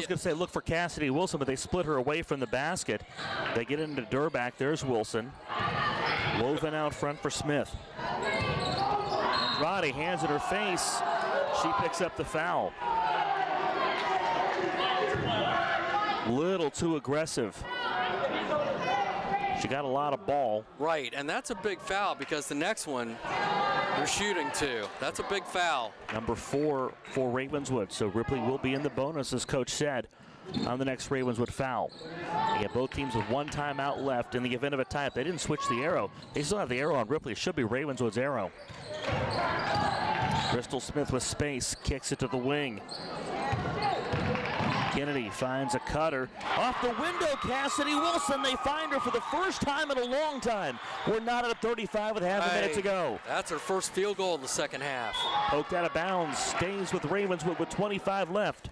to say look for Cassidy Wilson, but they split her away from the basket. They get into Durback. There's Wilson. Woven out front for Smith. Andrade hands in her face. She picks up the foul. Little too aggressive. She got a lot of ball. Right, and that's a big foul because the next one they're shooting too. That's a big foul. Number 4 for Ravenswood. So Ripley will be in the bonus, as Coach said. on the next Ravenswood foul. You get both teams with one timeout left. In the event of a tie, if they didn't switch the arrow, they still have the arrow on Ripley. It should be Ravenswood's arrow. Bristol Smith with space, kicks it to the wing. Kennedy finds a cutter. Off the window, Cassidy Wilson. They find her for the first time in a long time. We're not at a 35 with half a minute to go. That's her first field goal in the second half. Poked out of bounds, stays with Ravenswood with 25 left.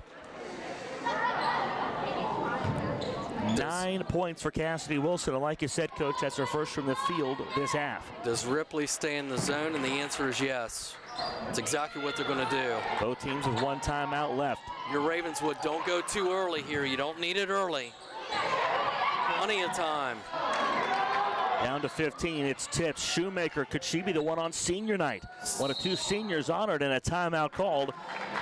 9 points for Cassidy Wilson, and like you said, Coach, that's her first from the field this half. Does Ripley stay in the zone? And the answer is yes. That's exactly what they're going to do. Both teams with one timeout left. Your Ravenswood, don't go too early here. You don't need it early. Plenty of time. Down to 15, it's tipped. Shoemaker, could she be the one on senior night? One of 2 seniors honored and a timeout called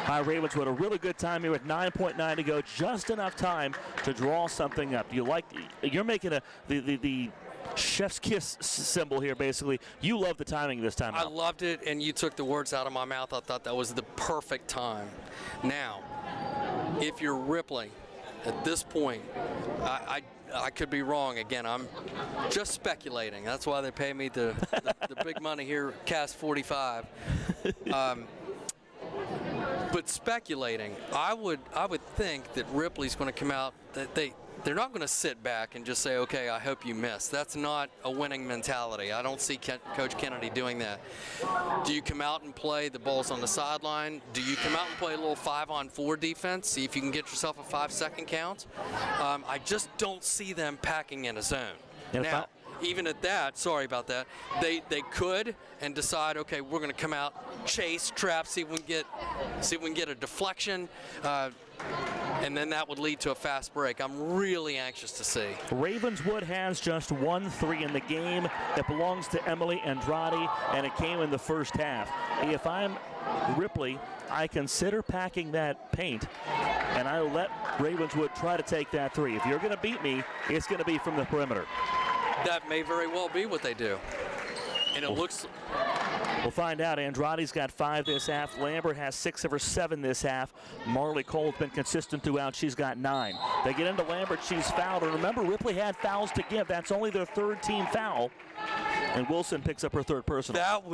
by Ravenswood. A really good time here with 9.9 to go. Just enough time to draw something up. You're making the chef's kiss symbol here, basically. You love the timing of this timeout. I loved it, and you took the words out of my mouth. I thought that was the perfect time. Now, if you're Ripley, at this point, I could be wrong. Again, I'm just speculating. That's why they pay me the big money here, Cast 45. But speculating, I would think that Ripley's going to come out, that they're not going to sit back and just say, okay, I hope you miss. That's not a winning mentality. I don't see Coach Kennedy doing that. Do you come out and play the balls on the sideline? Do you come out and play a little 5-on-4 defense, see if you can get yourself a 5-second count? I just don't see them packing in a zone. Now, even at that, sorry about that, they could and decide, okay, we're going to come out, chase, trap, see if we can get a deflection, and then that would lead to a fast break. I'm really anxious to see. Ravenswood has just 1 3 in the game that belongs to Emily Andrade, and it came in the first half. If I'm Ripley, I consider packing that paint, and I let Ravenswood try to take that 3. If you're going to beat me, it's going to be from the perimeter. That may very well be what they do. And it looks... We'll find out. Andrade's got 5 this half. Lambert has 6 of her 7 this half. Marley Cole's been consistent throughout. She's got 9. They get into Lambert. She's fouled. And remember, Ripley had fouls to give. That's only their 3rd team foul. And Wilson picks up her 3rd personal. That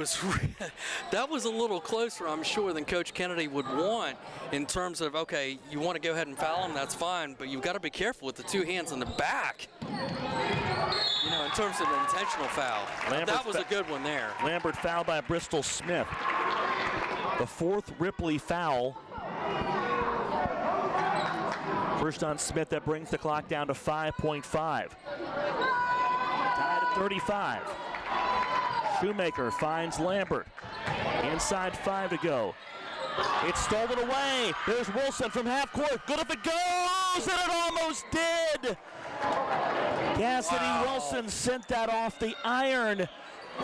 was a little closer, I'm sure, than Coach Kennedy would want in terms of, okay, you want to go ahead and foul him, that's fine, but you've got to be careful with the 2 hands in the back. You know, in terms of an intentional foul. That was a good one there. Lambert fouled by Bristol Smith. The 4th Ripley foul. First on Smith, that brings the clock down to 5.5. Tied at 35. Shoemaker finds Lambert. Inside 5 to go. It's stolen away. There's Wilson from half court. Good if it goes, and it almost did. Cassidy Wilson sent that off the iron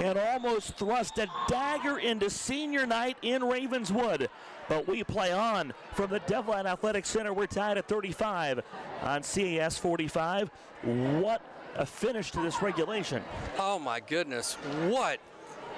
and almost thrust a dagger into senior night in Ravenswood. But we play on from the Devlin Athletic Center. We're tied at 35 on CAS 45. What a finish to this regulation. Oh my goodness, what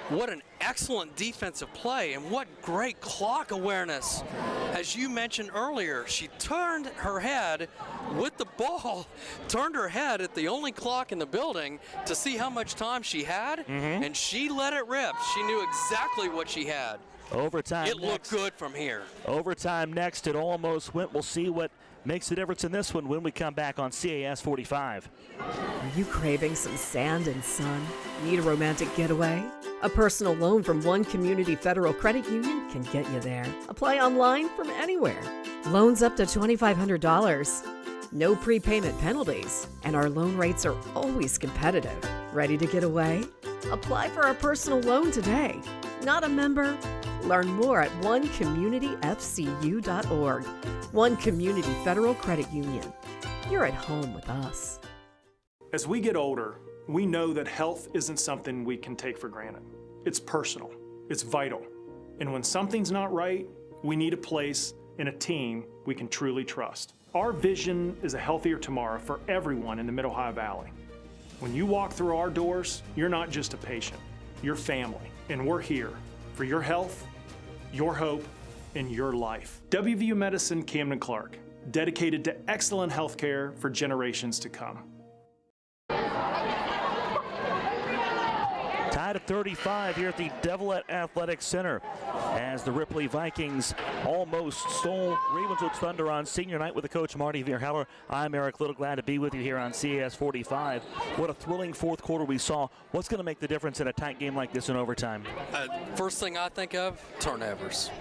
an excellent defensive play, and what great clock awareness. As you mentioned earlier, she turned her head with the ball, turned her head at the only clock in the building to see how much time she had, and she let it rip. She knew exactly what she had. Overtime It looked good from here. Overtime next. It almost went. We'll see what makes the difference in this one when we come back on CAS 45. Are you craving some sand and sun? Need a romantic getaway? A personal loan from One Community Federal Credit Union can get you there. Apply online from anywhere. Loans up to $2,500. No prepayment penalties. And our loan rates are always competitive. Ready to get away? Apply for a personal loan today. Not a member? Learn more at onecommunityfcu.org. One Community Federal Credit Union. You're at home with us. As we get older, we know that health isn't something we can take for granted. It's personal. It's vital. And when something's not right, we need a place and a team we can truly trust. Our vision is a healthier tomorrow for everyone in the Mid-Ohio Valley. When you walk through our doors, you're not just a patient, you're family. And we're here for your health, your hope, and your life. WVU Medicine Camden Clark. dedicated to excellent health care for generations to come. Tied at 35 here at the Devilet Athletic Center as the Ripley Vikings almost stole Ravenswood's thunder on senior night with the coach Marty Verheller. I'm Eric Little, glad to be with you here on CAS 45. What a thrilling fourth quarter we saw. What's going to make the difference in a tight game like this in overtime? First thing I think of, turnovers.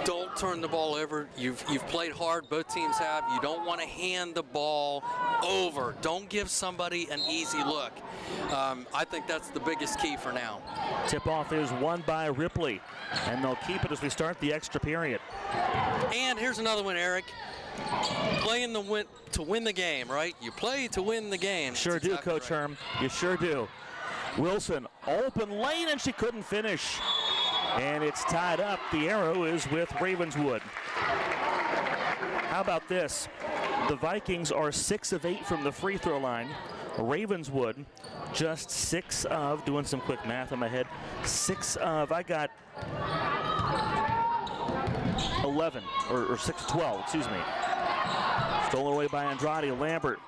Don't turn the ball over. You've played hard, both teams have. You don't want to hand the ball over. Don't give somebody an easy look. I think that's the biggest key for now. Tip-off is won by Ripley, and they'll keep it as we start the extra period. And here's another one, Eric. Playing to win the game, right? You play to win the game. Sure do, exactly Coach Herm. You sure do. Wilson, open lane, and she couldn't finish. And it's tied up. The arrow is with Ravenswood. How about this? The Vikings are 6 of 8 from the free throw line. Ravenswood just 6 of, doing some quick math in my head, 6 of, I got 11, or 6 of 12, excuse me. Stolen away by Andrade. Lambert,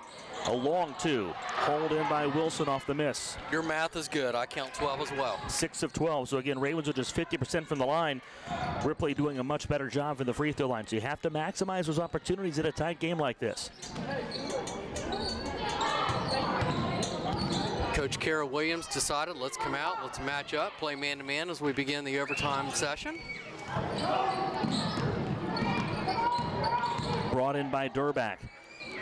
a long 2. Hauled in by Wilson off the miss. Your math is good. I count 12 as well. 6 of 12. So again, Ravenswood just 50% from the line. Ripley doing a much better job from the free throw line. So you have to maximize those opportunities in a tight game like this. Coach Kara Williams decided, let's come out, let's match up, play man-to-man as we begin the overtime session. Brought in by Durback.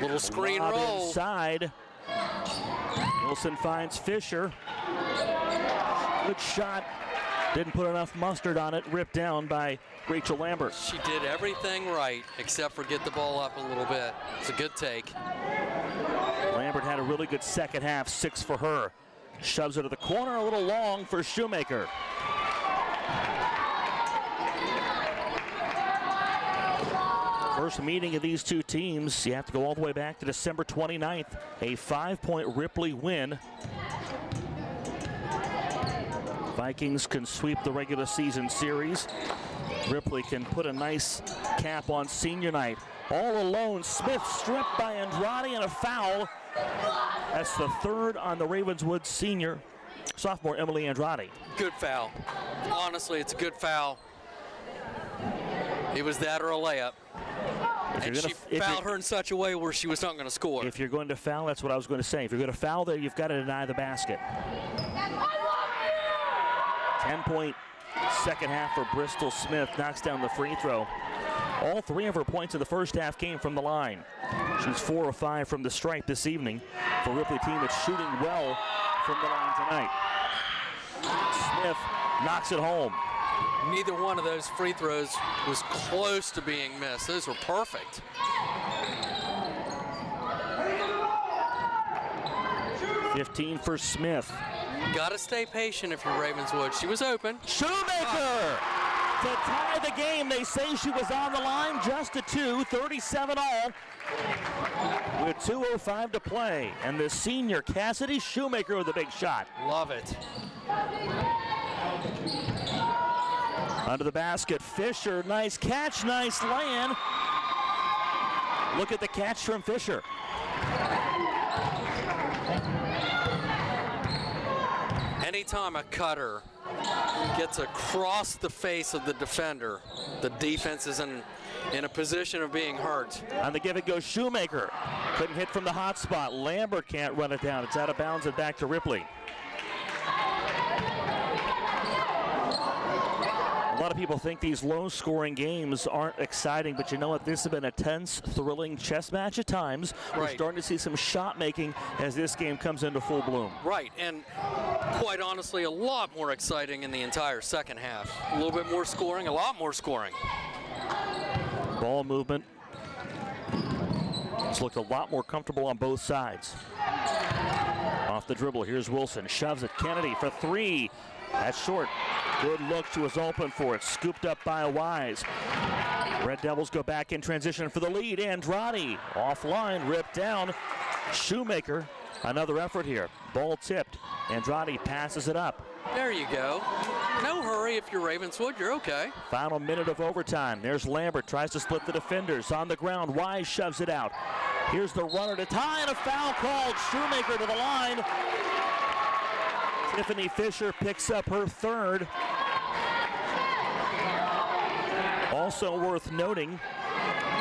Little screen Lob roll. Inside. Wilson finds Fisher. Good shot. Didn't put enough mustard on it. Ripped down by Rachel Lambert. She did everything right except for get the ball up a little bit. It's a good take. Lambert had a really good second half. 6 for her. Shoves it to the corner, a little long for Shoemaker. First meeting of these two teams, you have to go all the way back to December 29th. A 5-point Ripley win. Vikings can sweep the regular season series. Ripley can put a nice cap on senior night. All alone, Smith stripped by Andrade and a foul. That's the 3rd on the Ravenswood sophomore Emily Andrade. Good foul. Honestly, it's a good foul. It was that or a layup. And she fouled her in such a way where she was not going to score. If you're going to foul, that's what I was going to say. If you're going to foul there, you've got to deny the basket. 10-point second half for Bristol Smith. Knocks down the free throw. All 3 of her points in the first half came from the line. She's 4 of 5 from the stripe this evening for a Ripley team that's shooting well from the line tonight. Smith knocks it home. Neither one of those free throws was close to being missed. Those were perfect. $15 for Smith. Got to stay patient if you're Ravenswood. She was open. Shoemaker to tie the game. They say she was on the line, just a 2, 37 all. With 2:05 to play. And the senior Cassidy Shoemaker with a big shot. Love it. Under the basket, Fisher, nice catch, nice lay-in. Look at the catch from Fisher. Anytime a cutter gets across the face of the defender, the defense is in a position of being hurt. On the give it goes Shoemaker. Couldn't hit from the hot spot. Lambert can't run it down. It's out of bounds and back to Ripley. A lot of people think these low-scoring games aren't exciting, but you know what? This has been a tense, thrilling chess match at times. We're starting to see some shot making as this game comes into full bloom. Right, and quite honestly, a lot more exciting in the entire second half. A little bit more scoring, a lot more scoring. Ball movement. It's looked a lot more comfortable on both sides. Off the dribble, here's Wilson. Shoves it. Kennedy for 3. That's short. Good look. She was open for it. Scooped up by Wise. Red Devils go back in transition for the lead. Andrade offline, ripped down. Shoemaker, another effort here. Ball tipped. Andrade passes it up. There you go. No hurry if you're Ravenswood. You're okay. Final minute of overtime. There's Lambert, tries to split the defenders. On the ground, Wise shoves it out. Here's the runner to tie, and a foul called. Shoemaker to the line. Tiffany Fisher picks up her third. Also worth noting,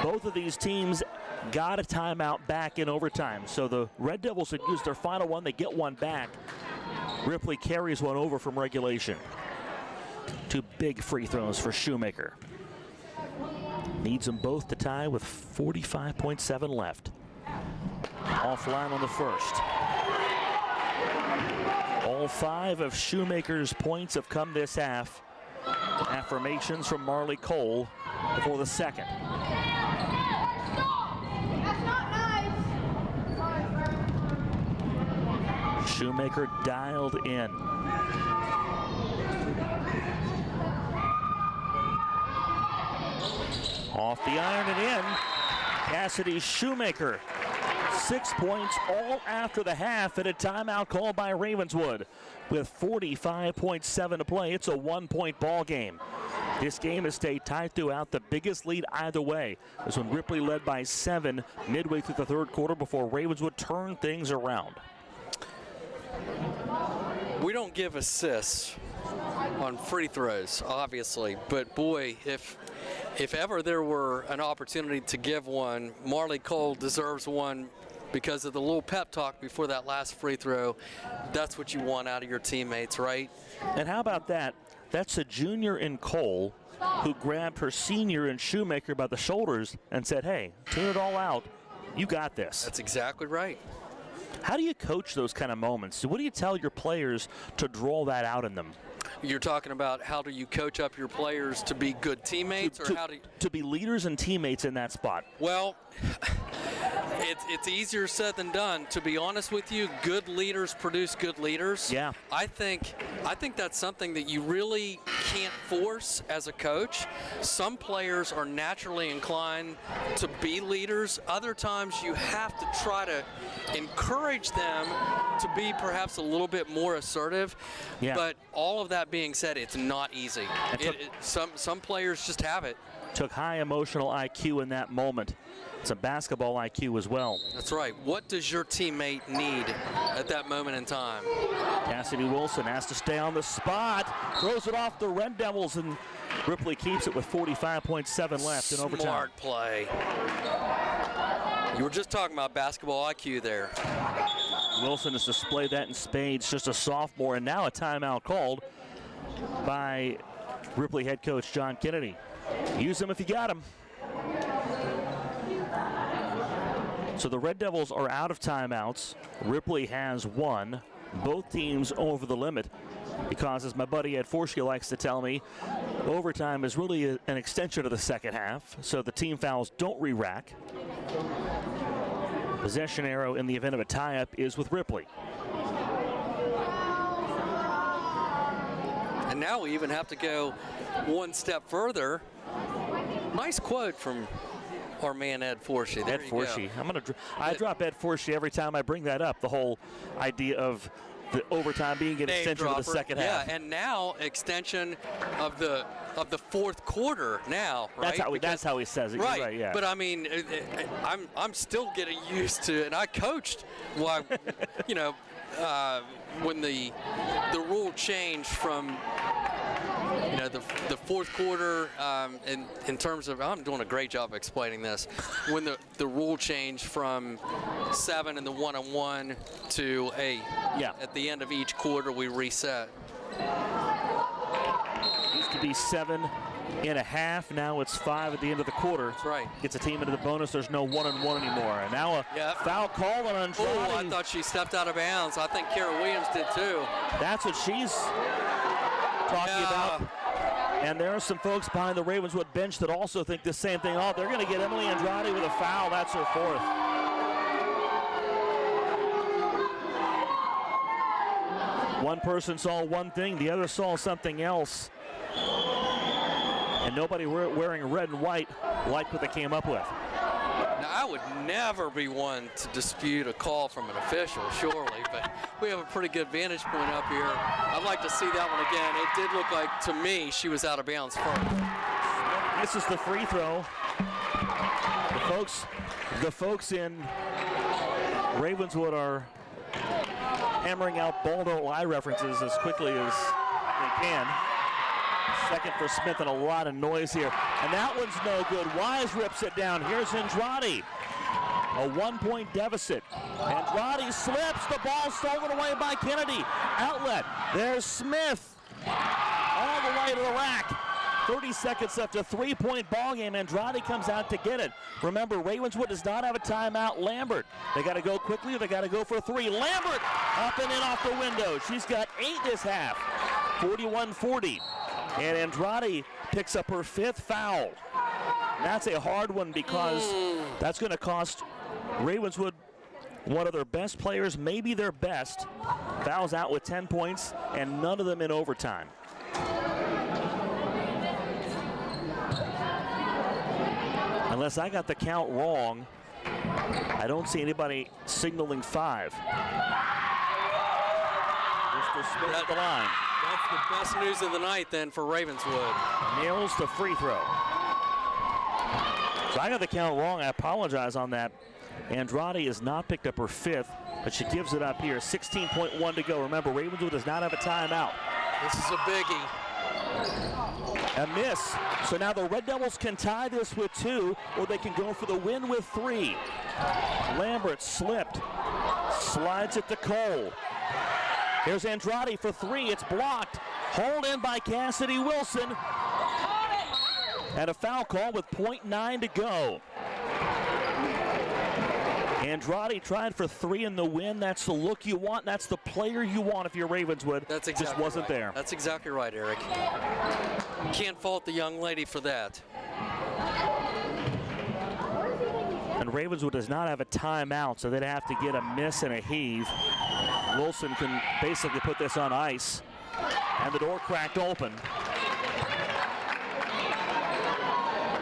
both of these teams got a timeout back in overtime. So the Red Devils had used their final one. They get one back. Ripley carries one over from regulation. 2 big free throws for Shoemaker. Needs them both to tie with 45.7 left. Offline on the first. All 5 of Shoemaker's points have come this half. Affirmations from Marley Cole for the second. Shoemaker dialed in. Off the iron and in. Cassidy Shoemaker. 6 points all after the half, and a timeout called by Ravenswood. With 45.7 to play, it's a 1-point ball game. This game has stayed tight throughout. The biggest lead either way is when Ripley led by 7 midway through the third quarter before Ravenswood turned things around. We don't give assists on free throws, obviously, but boy, if ever there were an opportunity to give one, Marley Cole deserves one because of the little pep talk before that last free throw. That's what you want out of your teammates, right? And how about that? That's a junior in Cole who grabbed her senior in Shoemaker by the shoulders and said, hey, tune it all out. You got this. That's exactly right. How do you coach those kind of moments? What do you tell your players to draw that out in them? You're talking about how do you coach up your players to be good teammates, or how do you... to be leaders and teammates in that spot? Well, it's easier said than done. To be honest with you, good leaders produce good leaders. Yeah. I think that's something that you really can't force as a coach. Some players are naturally inclined to be leaders. Other times you have to try to encourage them to be perhaps a little bit more assertive. Yeah. But all of that being said, it's not easy. Some players just have it. Took high emotional IQ in that moment. It's a basketball IQ as well. That's right. What does your teammate need at that moment in time? Cassidy Wilson has to stay on the spot. Throws it off the Red Devils, and Ripley keeps it with 45.7 left in overtime. Smart play. You were just talking about basketball IQ there. Wilson has displayed that in spades, just a sophomore, and now a timeout called by Ripley head coach John Kennedy. Use them if you got them. So the Red Devils are out of timeouts. Ripley has one. Both teams over the limit because, as my buddy Ed Forsky likes to tell me, overtime is really an extension of the second half, so the team fouls don't re-rack. Possession arrow in the event of a tie-up is with Ripley. And now we even have to go one step further. Nice quote from our man Ed Forshy. Ed Forshy. I drop Ed Forshy every time I bring that up. The whole idea of the overtime being an extension of the second half. Yeah, and now extension of the fourth quarter now, right? That's how he says it. Right. You're right, yeah. But I mean, I'm still getting used to it. And I coached while, when the rule changed from the fourth quarter, in terms of, I'm doing a great job explaining this, when the rule changed from 7 and the 1-on-1 to 8. Yeah. At the end of each quarter, we reset. Used to be 7.5. Now it's 5 at the end of the quarter. That's right. Gets a team into the bonus. There's no 1-on-1 anymore. And now a foul call on Andrade. Oh, I thought she stepped out of bounds. I think Kara Williams did too. That's what she's talking about. And there are some folks behind the Ravenswood bench that also think the same thing. Oh, they're going to get Emily Andrade with a foul. That's her fourth. One person saw one thing, the other saw something else. And nobody wearing red and white liked what they came up with. Now, I would never be one to dispute a call from an official, surely, but we have a pretty good vantage point up here. I'd like to see that one again. It did look like, to me, she was out of bounds first. This is the free throw. The folks in Ravenswood are hammering out ball don't lie references as quickly as they can. Second for Smith and a lot of noise here. And that one's no good. Wise rips it down. Here's Andrade. A 1-point deficit. Andrade slips. The ball stolen away by Kennedy. Outlet. There's Smith. All the way to the rack. 30 seconds left, a 3-point ball game. Andrade comes out to get it. Remember, Ravenswood does not have a timeout. Lambert, they got to go quickly or they got to go for 3. Lambert up and in off the window. She's got 8 this half. 41-40. And Andrade picks up her 5th foul. And that's a hard one because that's going to cost Ravenswood one of their best players, maybe their best. Fouls out with 10 points and none of them in overtime. Unless I got the count wrong, I don't see anybody signaling 5. Mr. Smith at the line. That's the best news of the night then for Ravenswood. Nails the free throw. So I got the count wrong. I apologize on that. Andrade has not picked up her 5th, but she gives it up here. 16.1 to go. Remember, Ravenswood does not have a timeout. This is a biggie. A miss. So now the Red Devils can tie this with 2, or they can go for the win with 3. Lambert slipped. Slides it to Cole. Here's Andrade for 3. It's blocked. Hauled in by Cassidy Wilson. And a foul call with 0.9 to go. Andrade tried for 3 in the win. That's the look you want. That's the player you want if you're Ravenswood. That's exactly just wasn't right. there. That's exactly right, Eric. Can't fault the young lady for that. And Ravenswood does not have a timeout, so they'd have to get a miss and a heave. Wilson can basically put this on ice. And the door cracked open.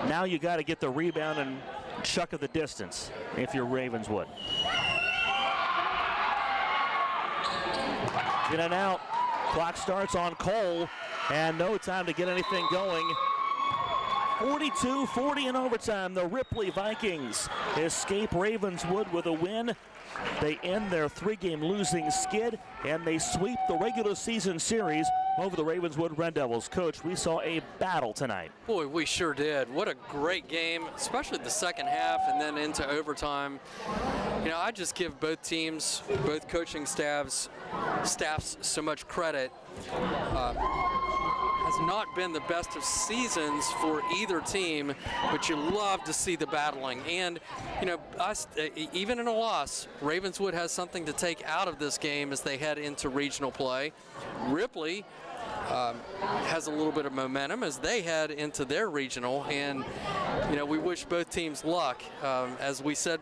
Now you got to get the rebound and chuck of the distance if you're Ravenswood. In and out. Clock starts on Cole, and no time to get anything going. 42-40 in overtime. The Ripley Vikings escape Ravenswood with a win. They end their 3-game losing skid, and they sweep the regular season series over the Ravenswood Red Devils. Coach, we saw a battle tonight. Boy, we sure did. What a great game, especially the second half and then into overtime. You know, I just give both teams, both coaching staffs so much credit. Has not been the best of seasons for either team, but you love to see the battling. And, you know, even in a loss, Ravenswood has something to take out of this game as they head into regional play. Ripley has a little bit of momentum as they head into their regional, and you know, we wish both teams luck. As we said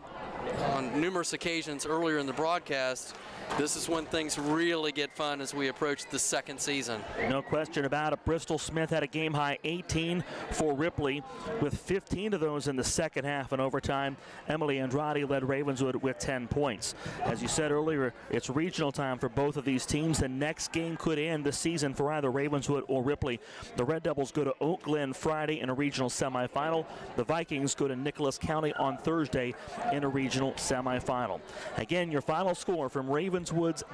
on numerous occasions earlier in the broadcast, this is when things really get fun as we approach the second season. No question about it. Bristol Smith had a game-high 18 for Ripley, with 15 of those in the second half and overtime. Emily Andrade led Ravenswood with 10 points. As you said earlier, it's regional time for both of these teams. The next game could end the season for either Ravenswood or Ripley. The Red Devils go to Oak Glen Friday in a regional semifinal. The Vikings go to Nicholas County on Thursday in a regional semifinal. Again, your final score from Ravenswood's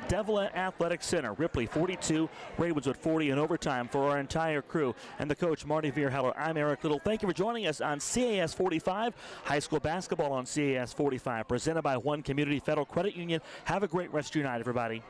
Devilet Athletic Center. Ripley 42, Ravenswood 40 in overtime. For our entire crew and the coach, Marty Vierheller, I'm Eric Little. Thank you for joining us on CAS 45, high school basketball on CAS 45, presented by One Community Federal Credit Union. Have a great rest of your night, everybody.